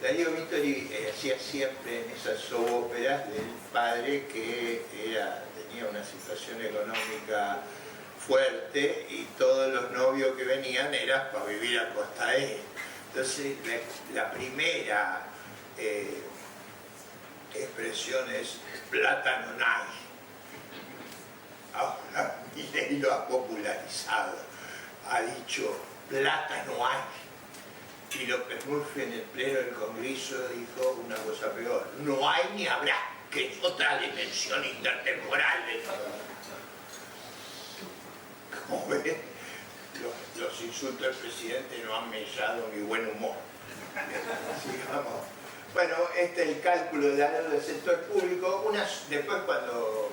Speaker 2: Darío Vittori hacía siempre en esas soap óperas del padre que tenía una situación económica fuerte y todos los novios que venían eran para vivir a costa de él. Entonces, la primera expresión es plátano no hay. Ahora Milei lo ha popularizado. Ha dicho plátano hay. Y López Murphy en el pleno del Congreso dijo una cosa peor. No hay ni habrá, que es otra dimensión intertemporal de todo. Como ven, los insultos del presidente no han mellado mi buen humor. Sigamos. Bueno, este es el cálculo de la deuda del sector público. Después, cuando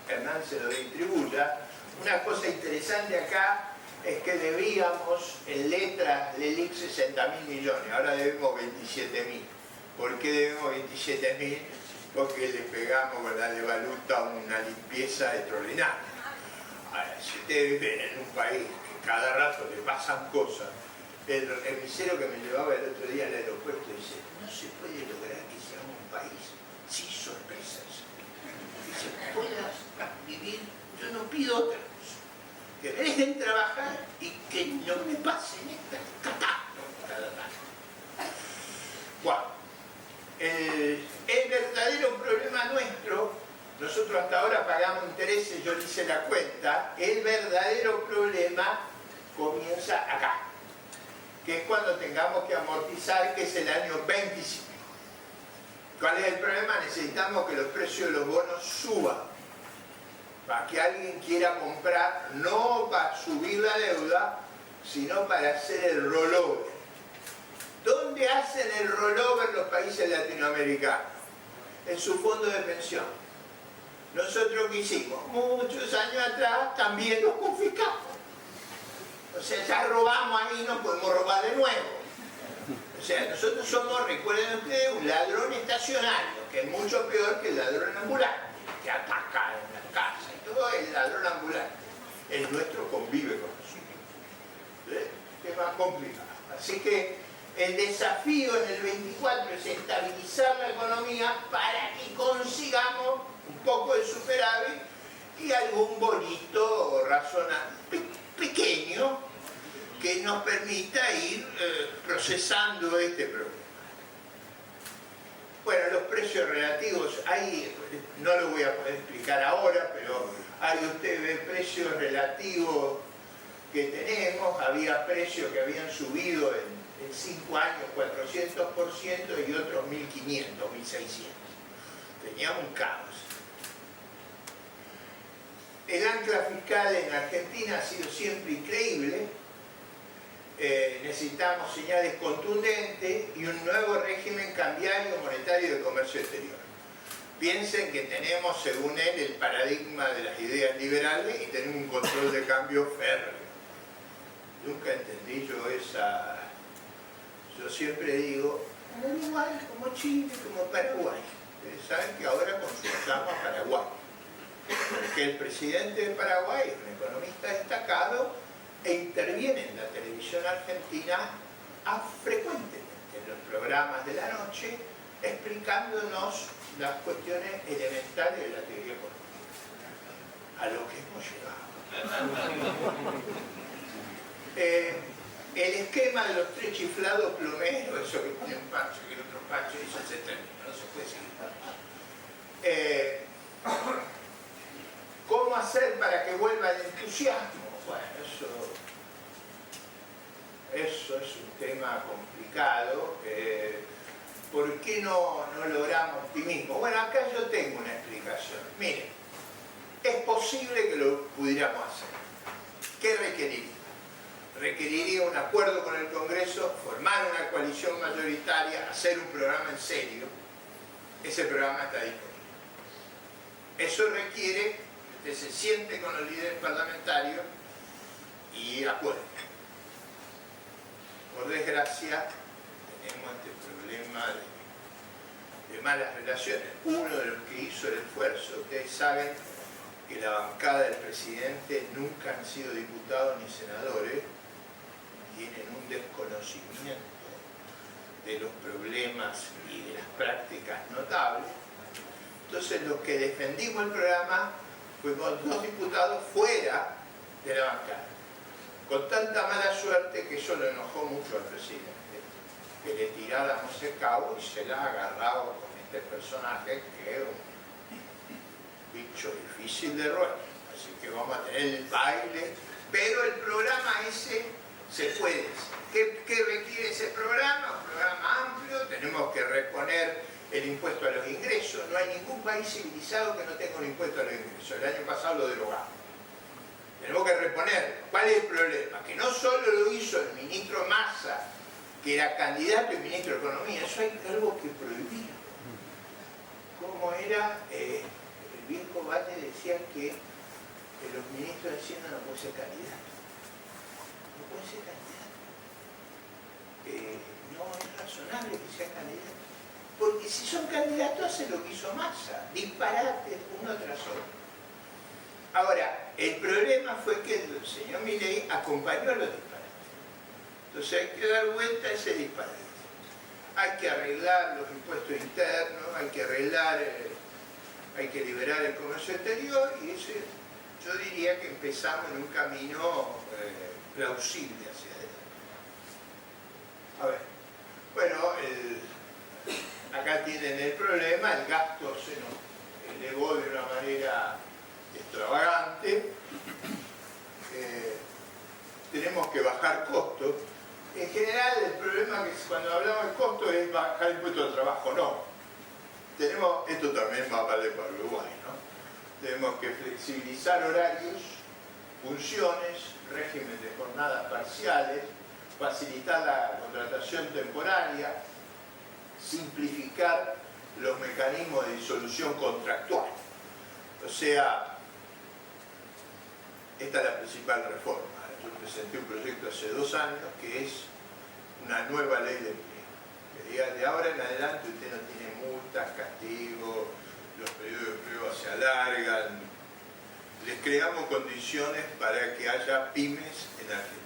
Speaker 2: Hernán se lo distribuya, una cosa interesante acá es que debíamos en letras LELIC 60.000 millones, ahora debemos 27.000. ¿Por qué debemos 27.000? porque le pegamos con la devaluta una limpieza extraordinaria. Ahora, si ustedes viven en un país que cada rato le pasan cosas, el remisero que me llevaba el otro día al aeropuerto dice, no se puede lograr que seamos un país sin sorpresas. Dice, puedas vivir, yo no pido otra cosa, que me dejen trabajar y que no me pasen estas catástrofes cada rato. Bueno, el verdadero problema nuestro, nosotros hasta ahora pagamos intereses, yo le hice la cuenta, el verdadero problema comienza acá, que es cuando tengamos que amortizar, que es el año 25. ¿Cuál es el problema? Necesitamos que los precios de los bonos suban, para que alguien quiera comprar, no para subir la deuda, sino para hacer el rollover. ¿Dónde hacen el rollover los países latinoamericanos? En su fondo de pensión. Nosotros que hicimos muchos años atrás también los confiscamos. O sea, ya robamos ahí, no podemos robar de nuevo. O sea, nosotros somos, recuerden ustedes, un ladrón estacionario, que es mucho peor que el ladrón ambulante, que ataca en la casa y todo, el ladrón ambulante. El nuestro convive con nosotros. Es más complicado. Así que el desafío en el 24 es estabilizar la economía para que consigamos un poco de superávit y algún bonito razonable pequeño que nos permita ir procesando este problema. Bueno, los precios relativos, ahí no lo voy a poder explicar ahora, pero ahí usted ve precios relativos que tenemos, había precios que habían subido en 5 años 400% y otros 1.500, 1.600. Teníamos un caos. El ancla fiscal en Argentina ha sido siempre increíble. Necesitamos señales contundentes y un nuevo régimen cambiario monetario de comercio exterior. Piensen que tenemos, según él, el paradigma de las ideas liberales y tenemos un control de cambio férreo. Nunca entendí yo esa... Yo siempre digo, como Uruguay, como Chile, como Paraguay. Ustedes saben que ahora consultamos a Paraguay. Porque el presidente de Paraguay es un economista destacado e interviene en la televisión argentina frecuentemente en los programas de la noche explicándonos las cuestiones elementales de la teoría económica. A lo que hemos llegado. El esquema de los 3 chiflados plomeros, eso que pone un parche, que el otro parche, eso se termina, no se puede seguir. ¿Cómo hacer para que vuelva el entusiasmo? Bueno, eso es un tema complicado. ¿Por qué no logramos optimismo? Bueno, acá yo tengo una explicación. Miren, es posible que lo pudiéramos hacer. ¿Qué requeriría? Requeriría un acuerdo con el Congreso, formar una coalición mayoritaria, hacer un programa en serio. Ese programa está disponible. Eso requiere que se siente con los líderes parlamentarios y acuerden. Por desgracia, tenemos este problema de malas relaciones. Uno de los que hizo el esfuerzo, ustedes saben que la bancada del presidente nunca han sido diputados ni senadores, tienen un desconocimiento de los problemas y de las prácticas notables. Entonces los que defendimos el programa fuimos 2 diputados fuera de la bancada, con tanta mala suerte que eso lo enojó mucho al presidente, que le tiráramos el cabo y se la ha agarrado con este personaje que es un bicho difícil de roer. Así que vamos a tener el baile, pero el programa ese se puede hacer. ¿Qué requiere ese programa? Un programa amplio, tenemos que reponer el impuesto a los ingresos. No hay ningún país civilizado que no tenga un impuesto a los ingresos. El año pasado lo derogamos. Tenemos que reponer. ¿Cuál es el problema? Que no solo lo hizo el ministro Massa, que era candidato y ministro de Economía, eso hay algo que prohibir. Como era, el viejo Valle decía que los ministros de Hacienda no pueden ser candidatos. No pueden ser candidatos. No es razonable que sea candidato. Porque si son candidatos, hace lo que hizo Massa, disparates uno tras otro. Ahora, el problema fue que el señor Milei acompañó a los disparates. Entonces hay que dar vuelta a ese disparate. Hay que arreglar los impuestos internos, hay que arreglar, hay que liberar el comercio exterior, y ese, yo diría que empezamos en un camino plausible hacia adelante. A ver, bueno, acá tienen el problema, el gasto se nos elevó de una manera extravagante, tenemos que bajar costos. En general el problema que cuando hablamos de costos es bajar el impuesto al trabajo, no. Esto también va a valer para Uruguay, ¿no? Tenemos que flexibilizar horarios, funciones, régimen de jornadas parciales, facilitar la contratación temporaria, simplificar los mecanismos de disolución contractual. O sea, esta es la principal reforma. Yo presenté un proyecto hace 2 años que es una nueva ley de empleo. Que diga, de ahora en adelante usted no tiene multas, castigos, los periodos de prueba se alargan. Les creamos condiciones para que haya pymes en Argentina.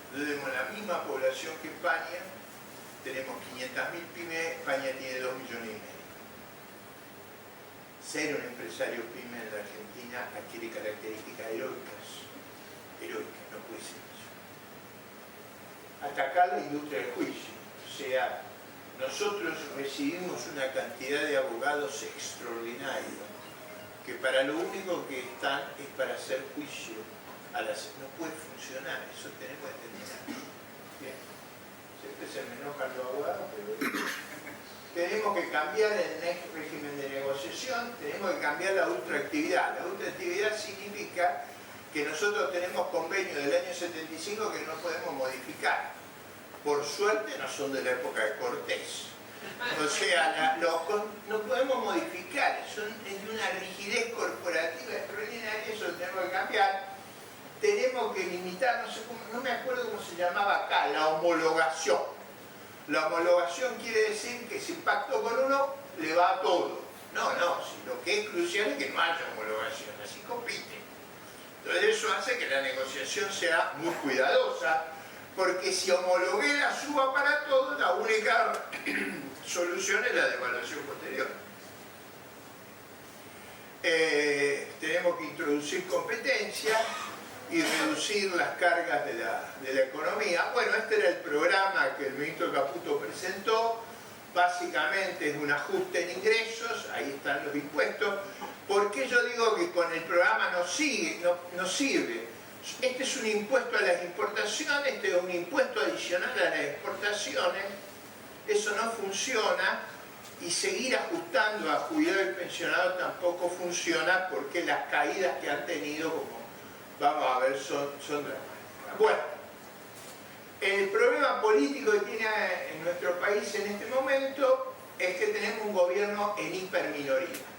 Speaker 2: Entonces tenemos la misma población que España, tenemos 500.000 pymes, España tiene 2,5 millones. Ser un empresario pyme en la Argentina adquiere características heroicas, no puede ser eso. Atacar la industria del juicio, o sea, nosotros recibimos una cantidad de abogados extraordinarios que para lo único que están es para hacer juicio. No puede funcionar, eso tenemos que terminar. Bien, siempre se me enojan los abogados, pero tenemos que cambiar el régimen de negociación, tenemos que cambiar la ultraactividad. La ultraactividad significa que nosotros tenemos convenios del año 75 que no podemos modificar. Por suerte no son de la época de Cortés. O sea, no podemos modificar, es de una rigidez corporativa extraordinaria, eso lo tenemos que cambiar. Tenemos que limitar, no me acuerdo cómo se llamaba acá, la homologación. La homologación quiere decir que si pactó con uno, le va a todo. No, si lo que es crucial es que no haya homologación, así compite. Entonces eso hace que la negociación sea muy cuidadosa, porque si homologué la suba para todo, la única solución es la devaluación posterior. Tenemos que introducir competencia y reducir las cargas de la economía. Bueno, este era el programa que el ministro Caputo presentó. Básicamente es un ajuste en ingresos, ahí están los impuestos. ¿Por qué yo digo que con el programa no sirve? Este es un impuesto a las importaciones, este es un impuesto adicional a las exportaciones. Eso no funciona, y seguir ajustando a jubilado y pensionado tampoco funciona, porque las caídas que han tenido, como vamos a ver, son dramáticas. Bueno, el problema político que tiene en nuestro país en este momento es que tenemos un gobierno en hiperminoría.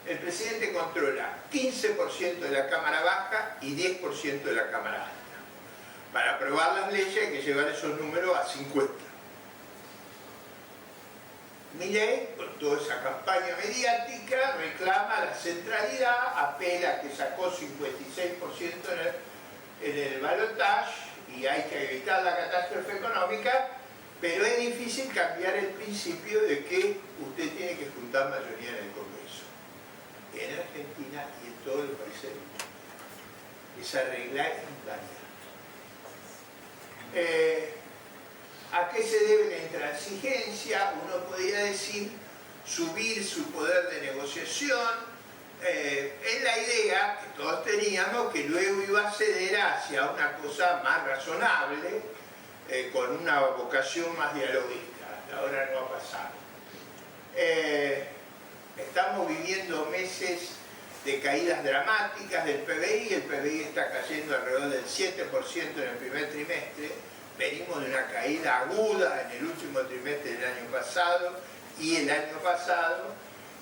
Speaker 2: El presidente controla 15% de la Cámara Baja y 10% de la Cámara Alta. Para aprobar las leyes hay que llevar esos números a 50. Milei, con toda esa campaña mediática, reclama la centralidad, apela a que sacó 56% en el balotaje y hay que evitar la catástrofe económica, pero es difícil cambiar el principio de que usted tiene que juntar mayoría en el Congreso. En Argentina y en todos los países del mundo. Esa regla es inválida. ¿A qué se debe la intransigencia? Uno podría decir subir su poder de negociación. Es la idea que todos teníamos, que luego iba a ceder hacia una cosa más razonable, con una vocación más dialogista. Hasta ahora no ha pasado. Estamos viviendo meses de caídas dramáticas del PBI. El PBI está cayendo alrededor del 7% en el primer trimestre. Venimos de una caída aguda en el último trimestre del año pasado y el año pasado,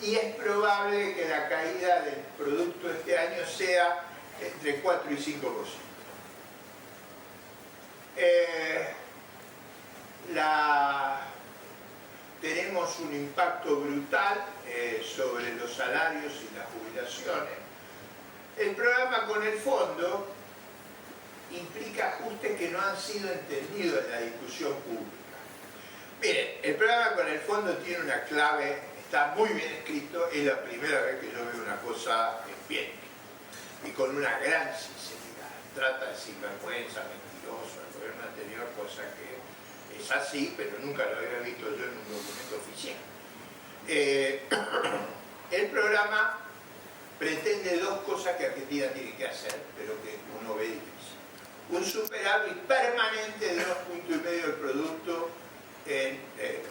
Speaker 2: y es probable que la caída del producto este año sea entre 4 y 5%. Tenemos teníamos un impacto brutal sobre los salarios y las jubilaciones. El programa con el fondo implica ajustes que no han sido entendidos en la discusión pública. Miren, el programa con el fondo tiene una clave, está muy bien escrito, es la primera vez que yo veo una cosa bien y con una gran sinceridad. Trata de sinvergüenza, mentiroso, el gobierno anterior, cosa que es así, pero nunca lo había visto yo en un documento oficial. El programa pretende dos cosas que Argentina tiene que hacer, pero que uno ve difícil. Un superávit permanente de 2,5 puntos del producto,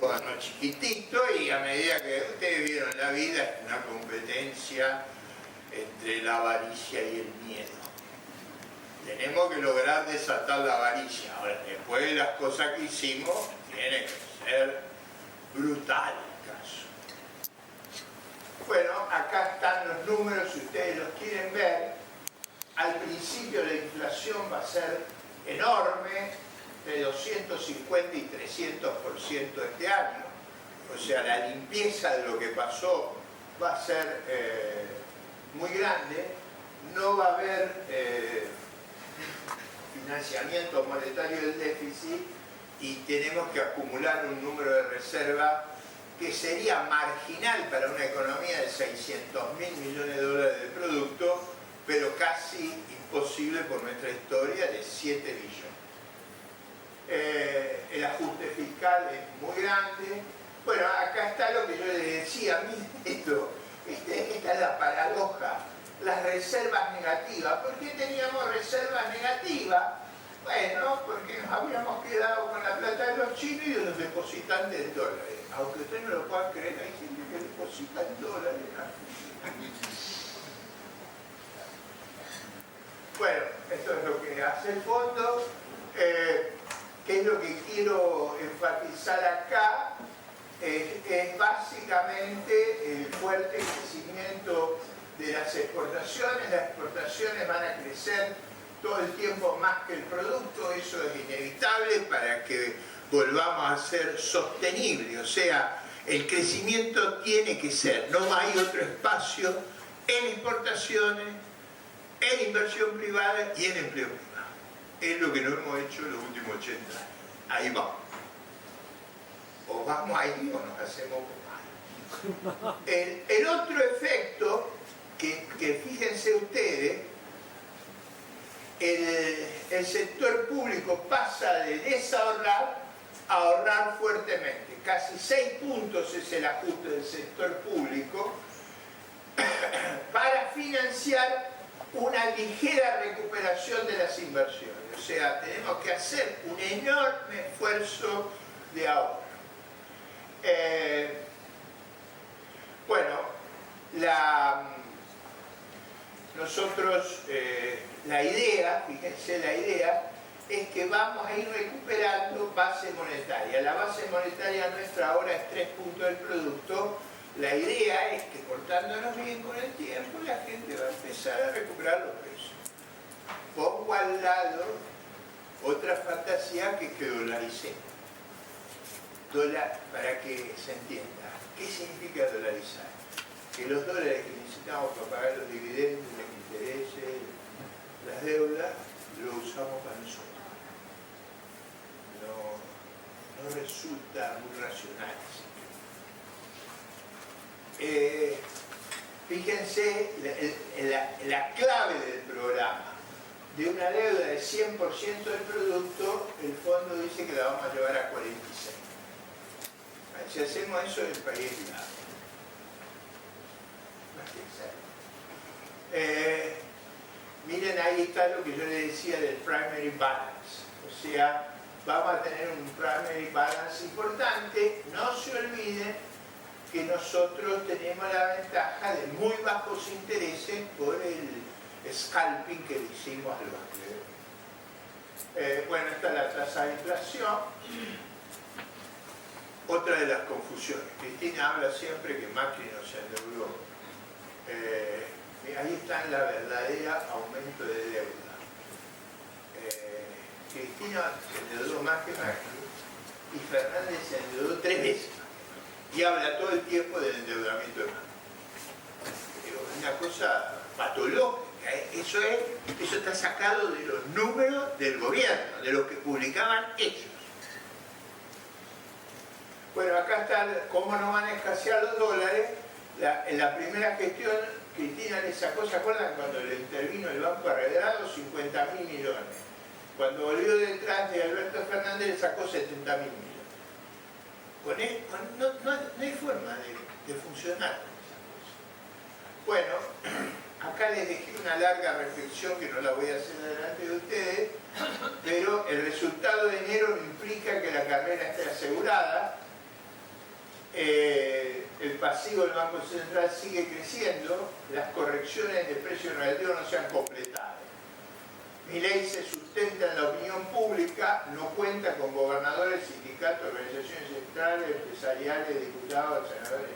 Speaker 2: bueno, chiquitito, y a medida que ustedes vieron la vida, es una competencia entre la avaricia y el miedo. Tenemos que lograr desatar la avaricia. Ahora, después de las cosas que hicimos, tiene que ser brutal el caso. Bueno, acá están los números, si ustedes los quieren ver. Al principio la inflación va a ser enorme, de 250 y 300% este año. O sea, la limpieza de lo que pasó va a ser muy grande. No va a haber financiamiento monetario del déficit y tenemos que acumular un número de reserva que sería marginal para una economía de 600.000 millones de dólares de producto, pero casi imposible por nuestra historia, de 7 billones. El ajuste fiscal es muy grande. Bueno, acá está lo que yo les decía, miren esto, esta es la paradoja. Las reservas negativas. ¿Por qué teníamos reservas negativas? Bueno, porque nos habíamos quedado con la plata de los chinos y de los depositantes de dólares. Aunque ustedes no lo puedan creer, hay gente que deposita en dólares en Argentina. Bueno, esto es lo que hace el fondo. ¿Qué es lo que quiero enfatizar acá? Es básicamente el fuerte crecimiento de las exportaciones. Las exportaciones van a crecer todo el tiempo más que el producto, eso es inevitable para que volvamos a ser sostenibles. O sea, el crecimiento tiene que ser, no hay otro espacio en exportaciones, en inversión privada y en empleo privado. Es lo que no hemos hecho en los últimos 80 años. Ahí vamos. O vamos ahí o nos hacemos mal. El otro efecto que fíjense ustedes, el sector público pasa de desahorrar a ahorrar fuertemente. Casi 6 puntos es el ajuste del sector público para financiar una ligera recuperación de las inversiones. O sea, tenemos que hacer un enorme esfuerzo de ahorro. Bueno, nosotros, la idea, fíjense, la idea es que vamos a ir recuperando base monetaria. La base monetaria nuestra ahora es 3 puntos del producto. La idea es que portándonos bien con el tiempo, la gente va a empezar a recuperar los precios. Pongo al lado otra fantasía, que es que dolaricemos. Para que se entienda, ¿qué significa dolarizar? Que los dólares que necesitamos para pagar los dividendos, los intereses, las deudas, lo usamos para nosotros. No resulta muy racional. Fíjense la clave del programa. De una deuda de 100% del producto, el fondo dice que la vamos a llevar a 46%. Si hacemos eso, el país es grave. Miren, ahí está lo que yo les decía del primary balance. O sea, vamos a tener un primary balance importante. No se olviden que nosotros tenemos la ventaja de muy bajos intereses por el scalping que le hicimos al banco. Bueno, esta es la tasa de inflación. Otra de las confusiones. Cristina habla siempre que Macri no se endeudó. Ahí está la verdadera aumento de deuda. Cristina se endeudó más que Macri y Fernández se endeudó 3 veces. y habla todo el tiempo del endeudamiento del banco. Es una cosa patológica, eso está sacado de los números del gobierno, de los que publicaban ellos. Bueno, acá está cómo no van a escasear los dólares. En la primera gestión, Cristina le sacó, ¿se acuerdan cuando le intervino el Banco Arredrado? 50.000 millones. Cuando volvió detrás de Alberto Fernández le sacó 70.000 millones. No hay forma de funcionar con esa cosa. Bueno, acá les dejé una larga reflexión que no la voy a hacer delante de ustedes, pero el resultado de enero no implica que la carrera esté asegurada. El pasivo del Banco Central sigue creciendo, las correcciones de precios relativos no se han completado. Milei se sustenta en la opinión pública, no cuenta con gobernadores, sindicatos, organizaciones centrales, empresariales, diputados, senadores.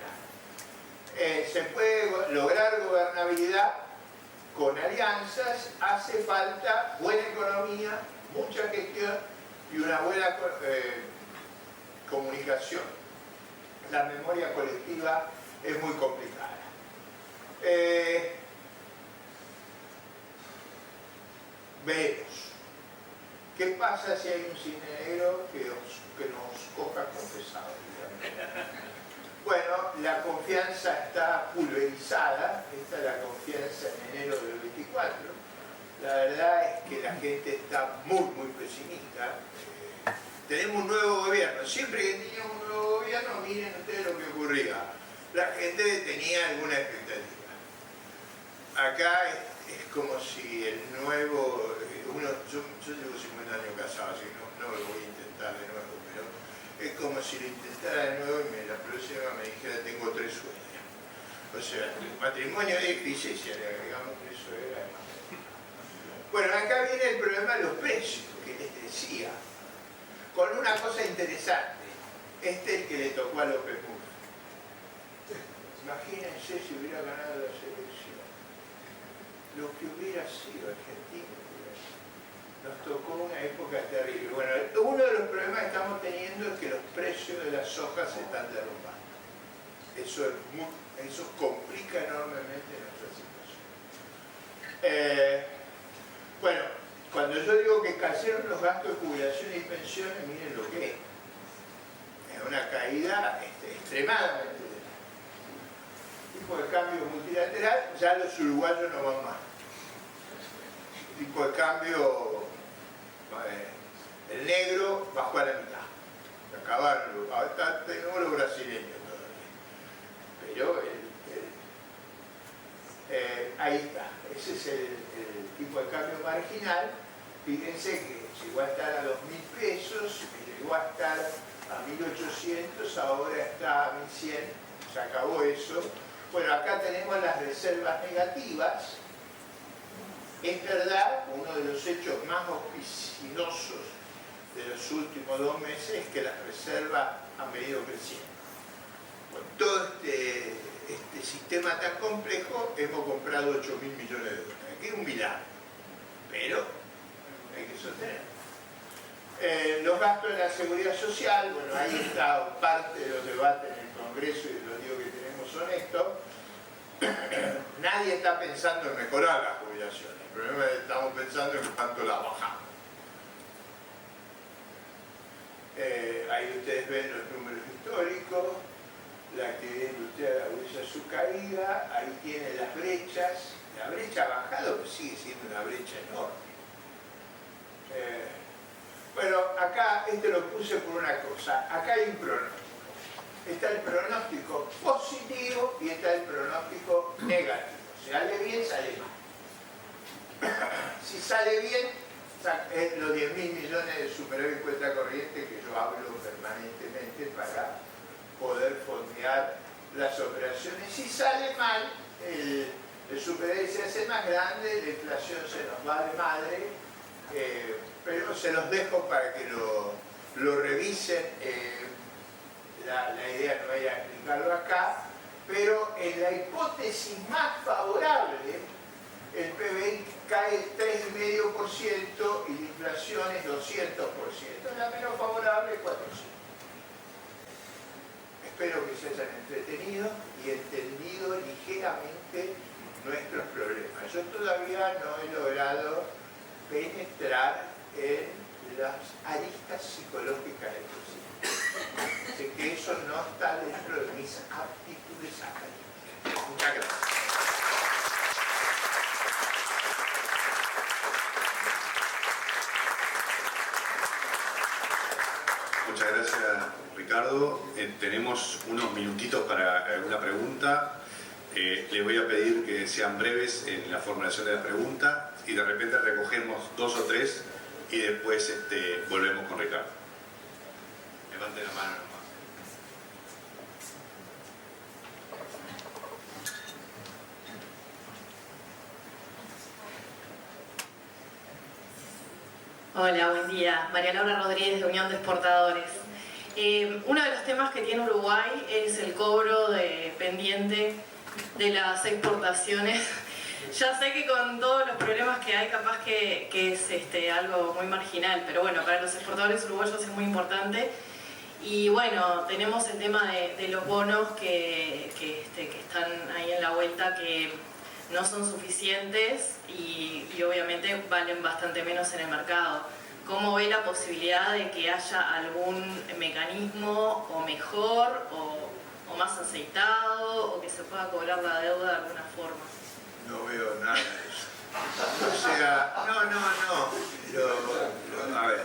Speaker 2: Se puede lograr gobernabilidad con alianzas, hace falta buena economía, mucha gestión y una buena comunicación. La memoria colectiva es muy complicada. Veremos. ¿Qué pasa si hay un cisne negro que nos coja confesado? Bueno, la confianza está pulverizada. Esta es la confianza en enero del 24. La verdad es que la gente está muy pesimista. Tenemos un nuevo gobierno. Siempre que teníamos un nuevo gobierno, miren ustedes lo que ocurría. La gente tenía alguna expectativa. Acá es como si el nuevo... yo llevo 50 años casado, así que no lo voy a intentar de nuevo, pero es como si lo intentara de nuevo y la próxima me dijera tengo 3 sueños. O sea, el matrimonio es difícil, si le agregamos 3 suegras. Bueno, acá viene el problema de los precios, que les decía. Con una cosa interesante, es el que le tocó a López Murphy. Imagínense si hubiera ganado la selección, lo que hubiera sido Argentina. Nos tocó una época terrible. Bueno, uno de los problemas que estamos teniendo es que los precios de las sojas se están derrumbando. Eso complica enormemente nuestra situación. Bueno, cuando yo digo que cayeron los gastos de jubilación y pensiones, miren lo que es. Es una caída extremadamente. Tipo de cambio multilateral, ya los uruguayos no van más. Tipo de cambio, el negro bajó a la mitad. Acabaron, ahora tenemos los brasileños todavía. Pero ahí está, ese es el tipo de cambio marginal. Fíjense que llegó a estar a 2.000 pesos, llegó a estar a 1.800, ahora está a 1.100, se acabó eso. Bueno, acá tenemos las reservas negativas. Es verdad, uno de los hechos más auspiciosos de los últimos 2 meses es que las reservas han venido creciendo. Con todo este sistema tan complejo, hemos comprado 8.000 millones de dólares. Aquí es un milagro, pero hay que sostener. Los gastos de la seguridad social, bueno, ahí está parte de los debates en el Congreso y los digo que tenemos son estos. Nadie está pensando en mejorar las jubilaciones, el problema es que estamos pensando en cuánto la bajamos. Ahí ustedes ven los números históricos, la actividad industrial agudiza su caída, ahí tienen las brechas. La brecha ha bajado, pero sigue siendo una brecha enorme. Bueno, acá lo puse por una cosa. Acá hay un pronóstico. Está el pronóstico positivo y está el pronóstico negativo. Sale bien, sale mal. Si sale bien, los 10.000 millones de superávit cuenta corriente que yo hablo permanentemente para poder fondear las operaciones. Si sale mal, el superávit se hace más grande, la inflación se nos va de madre, pero se los dejo para que lo revisen. La idea no era explicarlo acá, pero en la hipótesis más favorable, el PBI cae 3,5% y la inflación es 200%. La menos favorable es 400%. espero que se hayan entretenido y entendido ligeramente nuestros problemas. Yo todavía no he logrado penetrar en las aristas psicológicas del proceso. Sé que eso no está dentro de mis aptitudes académicas. Muchas gracias.
Speaker 1: Muchas gracias, Ricardo. Tenemos unos minutitos para alguna pregunta. Les voy a pedir que sean breves en la formulación de la pregunta y de repente recogemos 2 o 3 y después volvemos con Ricardo. Levanten la mano nomás.
Speaker 3: Hola, buen día. María Laura Rodríguez de Unión de Exportadores. Uno de los temas que tiene Uruguay es el cobro de pendiente de las exportaciones. Ya sé que con todos los problemas que hay, capaz que es algo muy marginal, pero bueno, para los exportadores uruguayos es muy importante. Y bueno, tenemos el tema de los bonos que están ahí en la vuelta, que no son suficientes y obviamente valen bastante menos en el mercado. ¿Cómo ve la posibilidad de que haya algún mecanismo o mejor o más aceitado o que se pueda cobrar la deuda de alguna forma?
Speaker 2: No veo nada de eso. O sea, a ver,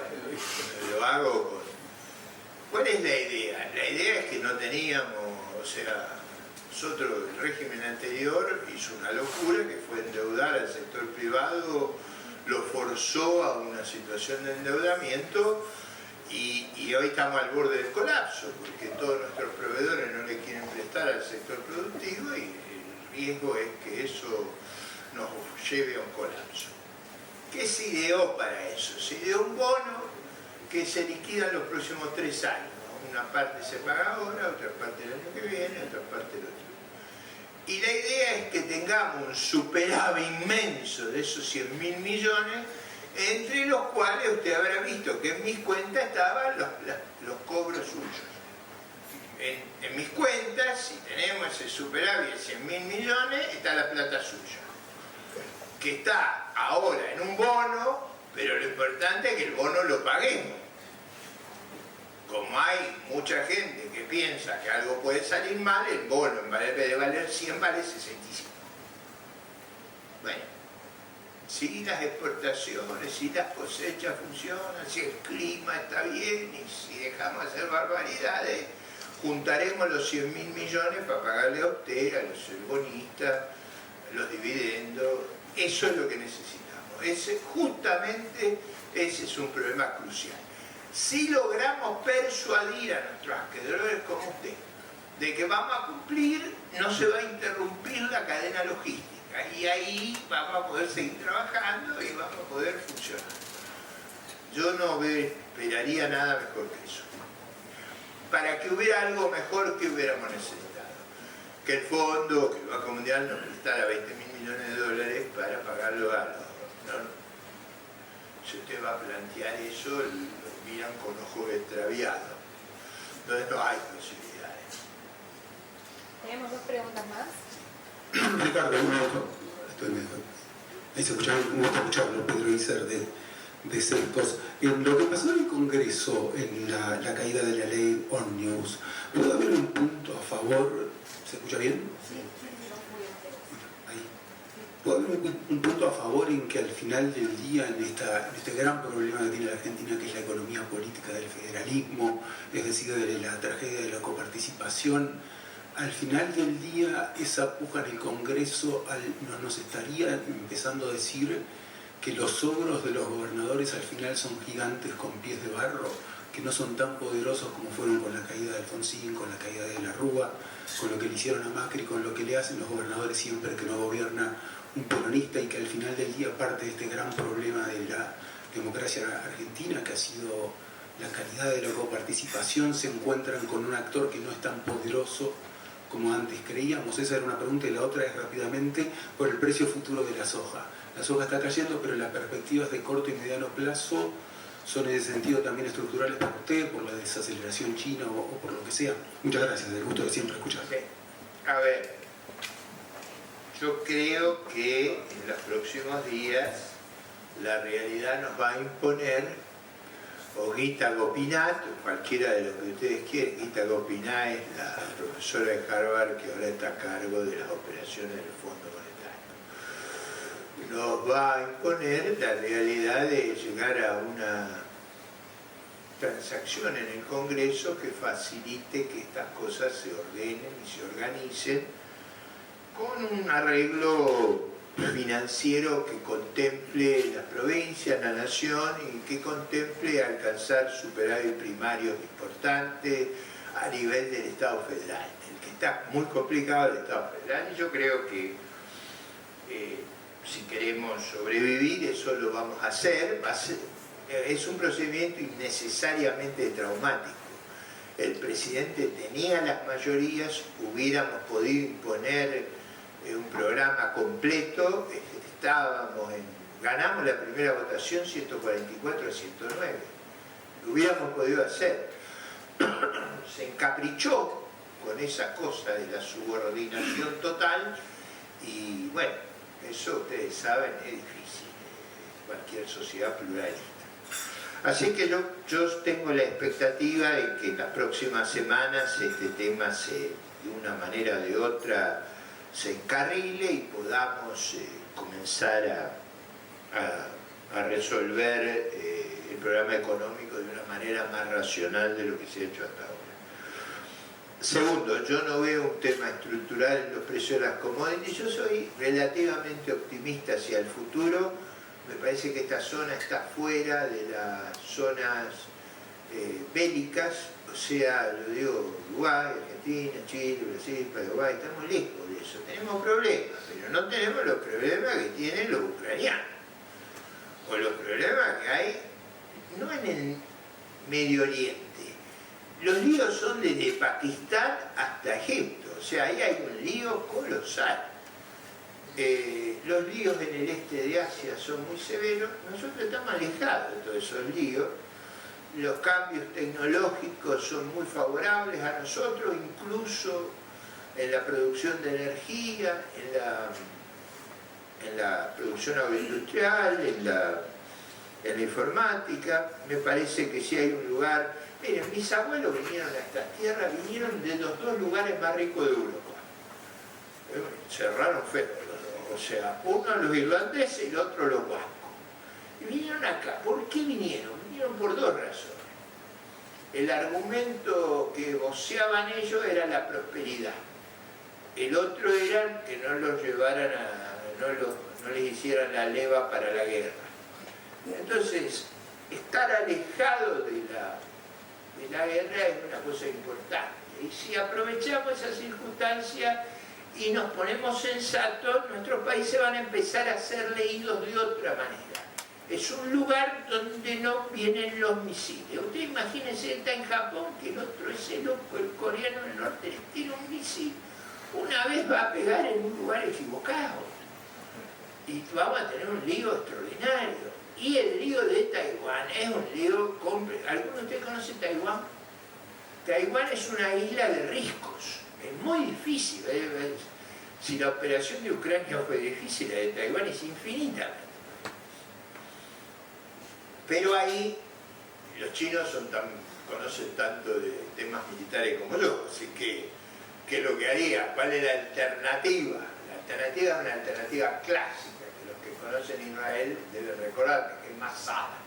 Speaker 2: lo hago con... ¿Cuál es la idea? La idea es que no teníamos, o sea, nosotros, el régimen anterior hizo una locura que fue endeudar al sector privado, lo forzó a una situación de endeudamiento y hoy estamos al borde del colapso porque todos nuestros proveedores no le quieren prestar al sector productivo y el riesgo es que eso nos lleve a un colapso. ¿Qué se ideó para eso? Se ideó un bono que se liquida en los próximos 3 años. Una parte se paga ahora, otra parte el año que viene, otra parte el otro. Y la idea es que tengamos un superávit inmenso de esos 100.000 millones, entre los cuales usted habrá visto que en mis cuentas estaban los cobros suyos. En mis cuentas, si tenemos ese superávit de 100.000 millones, está la plata suya, que está ahora en un bono, pero lo importante es que el bono lo paguemos. Como hay mucha gente que piensa que algo puede salir mal, el bono en vez de valer 100 vale 65. Bueno, si las exportaciones, si las cosechas funcionan, si el clima está bien y si dejamos hacer barbaridades, juntaremos los 100.000 millones para pagarle a usted, a los bonistas, los dividendos. Eso es lo que necesitamos. Justamente ese es un problema crucial. Si logramos persuadir a nuestros acreedores como usted de que vamos a cumplir, no se va a interrumpir la cadena logística y ahí vamos a poder seguir trabajando y vamos a poder funcionar. Yo no esperaría nada mejor que eso. Para que hubiera algo mejor, que hubiéramos necesitado que el fondo, que el Banco Mundial nos prestara 20.000 millones de dólares para pagarlo a los... ¿no? Si usted va a plantear eso, lo miran con ojo extraviado. Entonces no hay posibilidades.
Speaker 4: Tenemos 2 preguntas más.
Speaker 5: Ricardo, ahí se escucharon Pedro Iser de Cercos. En lo que pasó en el Congreso, en la caída de la ley Omnibus, ¿puede haber un punto a favor? ¿Se escucha bien?
Speaker 4: Sí.
Speaker 5: ¿Puede haber un punto a favor en que al final del día, en este gran problema que tiene la Argentina, que es la economía política del federalismo, es decir, de la tragedia de la coparticipación, al final del día esa puja en el Congreso nos estaría empezando a decir que los ogros de los gobernadores al final son gigantes con pies de barro, que no son tan poderosos como fueron con la caída de Alfonsín, con la caída de la Rúa, con lo que le hicieron a Macri, con lo que le hacen los gobernadores siempre que no gobierna un peronista, y que al final del día parte de este gran problema de la democracia argentina, que ha sido la calidad de la coparticipación, se encuentran con un actor que no es tan poderoso como antes creíamos. Esa era una pregunta, y la otra es rápidamente por el precio futuro de la soja. La soja está cayendo, pero la perspectiva es de corto y mediano plazo. son en ese sentido también estructurales para usted, por la desaceleración china o por lo que sea. Muchas gracias, del gusto de siempre escuchar.
Speaker 2: Sí. A ver, yo creo que en los próximos días la realidad nos va a imponer o Gita Gopinath, o cualquiera de lo que ustedes quieran. Gita Gopinath es la profesora de Harvard que ahora está a cargo de las operaciones del Fondo Monetario. Nos va a imponer la realidad de llegar a una transacción en el Congreso que facilite que estas cosas se ordenen y se organicen con un arreglo financiero que contemple las provincias, la nación y que contemple alcanzar superávit primarios importantes a nivel del Estado federal. El que está muy complicado el Estado federal, y yo creo que si queremos sobrevivir eso lo vamos a hacer. Es un procedimiento innecesariamente traumático. El presidente tenía las mayorías, hubiéramos podido imponer un programa completo, ganamos la primera votación 144 a 109, lo hubiéramos podido hacer. Se encaprichó con esa cosa de la subordinación total y bueno, eso ustedes saben es difícil, cualquier sociedad pluralista. Así que yo tengo la expectativa de que en las próximas semanas este tema de una manera o de otra se encarrile y podamos comenzar a resolver el programa económico de una manera más racional de lo que se ha hecho hasta ahora. Segundo, yo no veo un tema estructural en los precios de las commodities. Yo soy relativamente optimista hacia el futuro. Me parece que esta zona está fuera de las zonas bélicas, o sea, lo digo, Uruguay, Argentina, Chile, Brasil, Paraguay, estamos lejos de eso. Tenemos problemas, pero no tenemos los problemas que tienen los ucranianos, o los problemas que hay, no en el Medio Oriente. Los líos son desde Pakistán hasta Egipto, o sea, ahí hay un lío colosal. Los líos en el este de Asia son muy severos, nosotros estamos alejados de todos esos líos. Los cambios tecnológicos son muy favorables a nosotros, incluso en la producción de energía, en la producción agroindustrial, en la informática. Me parece que si hay un lugar... Miren, mis abuelos vinieron a esta tierra, vinieron de los dos lugares más ricos de Europa. Cerraron feo, o sea, uno los irlandeses y el otro los vascos. Y vinieron acá. ¿Por qué vinieron? Vinieron por dos razones. El argumento que voceaban ellos era la prosperidad. El otro era que no los llevaran no les hicieran la leva para la guerra. Entonces, estar alejado de la guerra es una cosa importante. Y si aprovechamos esa circunstancia y nos ponemos sensatos, nuestros países van a empezar a ser leídos de otra manera. Es un lugar donde no vienen los misiles. Usted imagínense, está en Japón, que el otro, ese loco, el coreano del norte, les tira un misil, una vez va a pegar en un lugar equivocado. Y vamos a tener un lío extraordinario. Y el lío de Taiwán es un lío complejo. ¿Alguno de ustedes conoce Taiwán? Taiwán es una isla de riscos. Es muy difícil. Si la operación de Ucrania fue difícil, la de Taiwán es infinita. Pero ahí los chinos conocen tanto de temas militares como yo, así que ¿qué es lo que haría? ¿Cuál es la alternativa? La alternativa es una alternativa clásica, que los que conocen Israel deben recordar que es más sana.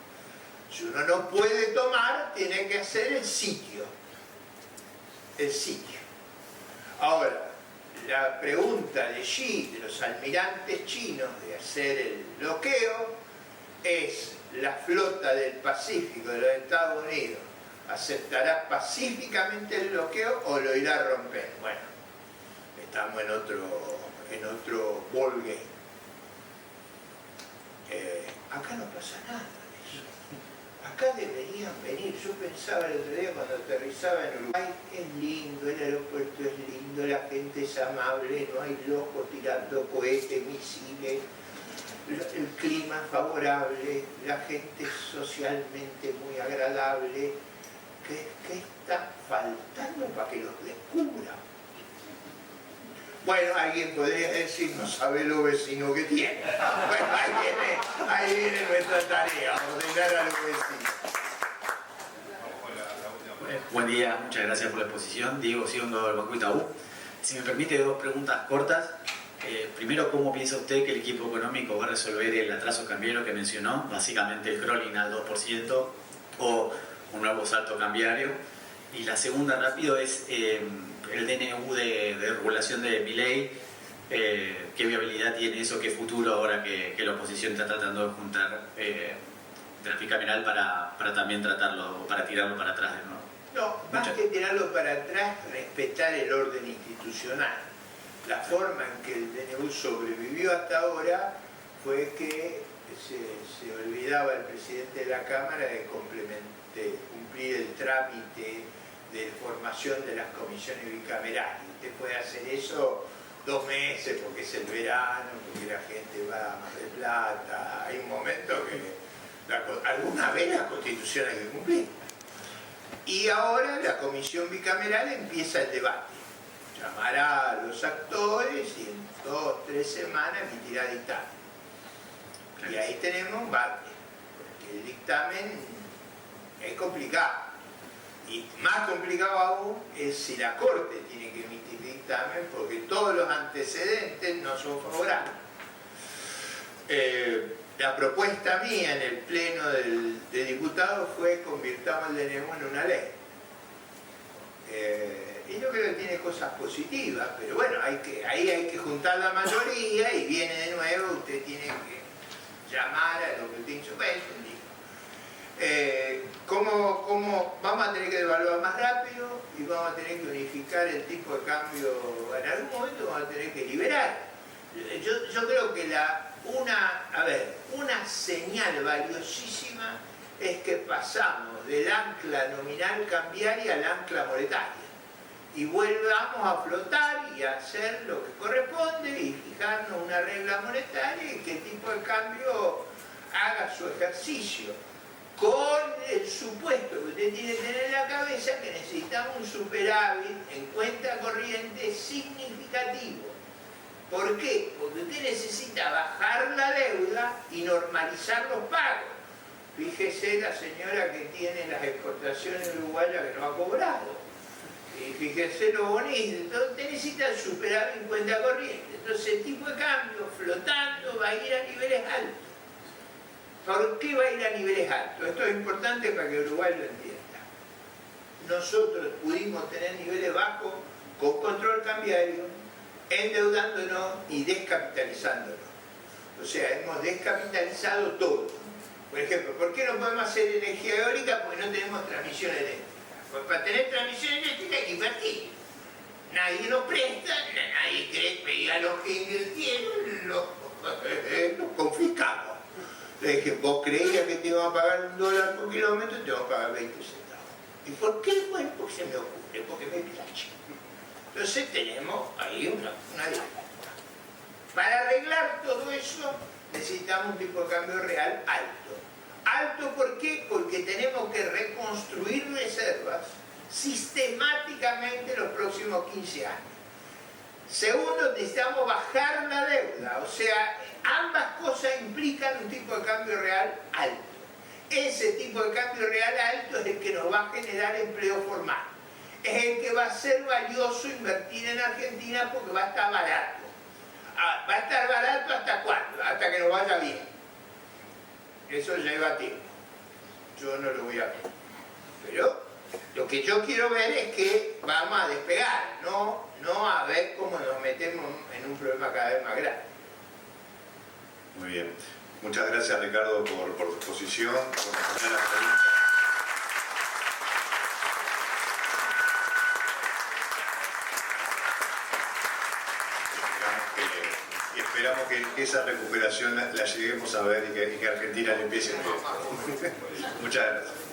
Speaker 2: Si uno no puede tomar, tiene que hacer el sitio. El sitio. Ahora, la pregunta de Xi, de los almirantes chinos, de hacer el bloqueo, es: la flota del Pacífico de los Estados Unidos ¿aceptará pacíficamente el bloqueo o lo irá a romper? Bueno, estamos en otro ballgame. Acá no pasa nada de eso. Acá deberían venir. Yo pensaba el otro día cuando aterrizaba en Uruguay, es lindo, el aeropuerto es lindo, la gente es amable, no hay locos tirando cohetes, misiles. el clima favorable, la gente socialmente muy agradable. ¿Qué está faltando para que los descubra? Bueno, alguien podría decir, no sabe lo vecino que tiene. Bueno, ahí viene nuestra tarea, ordenar a los vecinos.
Speaker 6: Buen día, muchas gracias por la exposición. Diego Siondo del Banco Itaú. Si me permite, dos preguntas cortas. Primero, ¿cómo piensa usted que el equipo económico va a resolver el atraso cambiario que mencionó? Básicamente el crawling al 2% o un nuevo salto cambiario. Y la segunda, rápido, es el DNU de regulación de Milei. ¿Qué viabilidad tiene eso? ¿Qué futuro ahora que la oposición está tratando de juntar de la bicameral para también tratarlo, para tirarlo para atrás de nuevo?
Speaker 2: No, más que tirarlo para atrás, respetar el orden institucional. La forma en que el DNU sobrevivió hasta ahora fue que se olvidaba el presidente de la Cámara de cumplir el trámite de formación de las comisiones bicamerales. Usted puede hacer eso 2 meses porque es el verano, porque la gente va a Mar del Plata. Hay un momento que alguna vez la Constitución hay que cumplir. Y ahora la comisión bicameral empieza el debate. Llamará a los actores y en 2 o 3 semanas emitirá dictamen. Y ahí tenemos un debate, porque el dictamen es complicado. Y más complicado aún es si la Corte tiene que emitir dictamen, porque todos los antecedentes no son favorables. La propuesta mía en el pleno de diputados fue convirtamos el DNU en una ley. Y yo creo que tiene cosas positivas, pero bueno, ahí hay que juntar la mayoría y viene de nuevo, usted tiene que llamar a lo que usted dicho, bueno, ¿cómo vamos a tener que evaluar más rápido y vamos a tener que unificar el tipo de cambio? En algún momento vamos a tener que liberar. Yo creo que una señal valiosísima es que pasamos del ancla nominal cambiaria al ancla monetaria y volvamos a flotar y a hacer lo que corresponde y fijarnos una regla monetaria y que el tipo de cambio haga su ejercicio, con el supuesto que usted tiene que tener en la cabeza que necesitamos un superávit en cuenta corriente significativo. ¿Por qué? Porque usted necesita bajar la deuda y normalizar los pagos. Fíjese la señora que tiene las exportaciones uruguayas que no ha cobrado. Y fíjese lo bonito. Entonces usted necesita superar en cuenta corriente. Entonces el tipo de cambio flotando va a ir a niveles altos. ¿Por qué va a ir a niveles altos? Esto es importante para que Uruguay lo entienda. Nosotros pudimos tener niveles bajos con control cambiario, endeudándonos y descapitalizándonos. O sea, hemos descapitalizado todo. Por ejemplo, ¿por qué no podemos hacer energía eólica? Porque no tenemos transmisión eléctrica. Pues para tener transmisión eléctrica hay que invertir. Nadie nos presta, nadie cree que a los que invirtieron los confiscamos. Le dije, vos creías que te iban a pagar $1 por kilómetro y te van a pagar 20 centavos. ¿Y por qué? Bueno, porque se me ocurre, porque me plancha. Entonces tenemos ahí una dificultad. Para arreglar todo eso necesitamos un tipo de cambio real alto. ¿Alto por qué? Porque tenemos que reconstruir reservas sistemáticamente los próximos 15 años. Segundo, necesitamos bajar la deuda, o sea, ambas cosas implican un tipo de cambio real alto. Ese tipo de cambio real alto es el que nos va a generar empleo formal. Es el que va a ser valioso invertir en Argentina porque va a estar barato. ¿Va a estar barato hasta cuándo? Hasta que nos vaya bien. Eso lleva tiempo. Yo no lo voy a ver. Pero lo que yo quiero ver es que vamos a despegar, no a ver cómo nos metemos en un problema cada vez más grande.
Speaker 1: Muy bien. Muchas gracias, Ricardo, por tu exposición, por responder las preguntas. Esperamos que esa recuperación la lleguemos a ver y que Argentina le empiece a ver. Muchas gracias.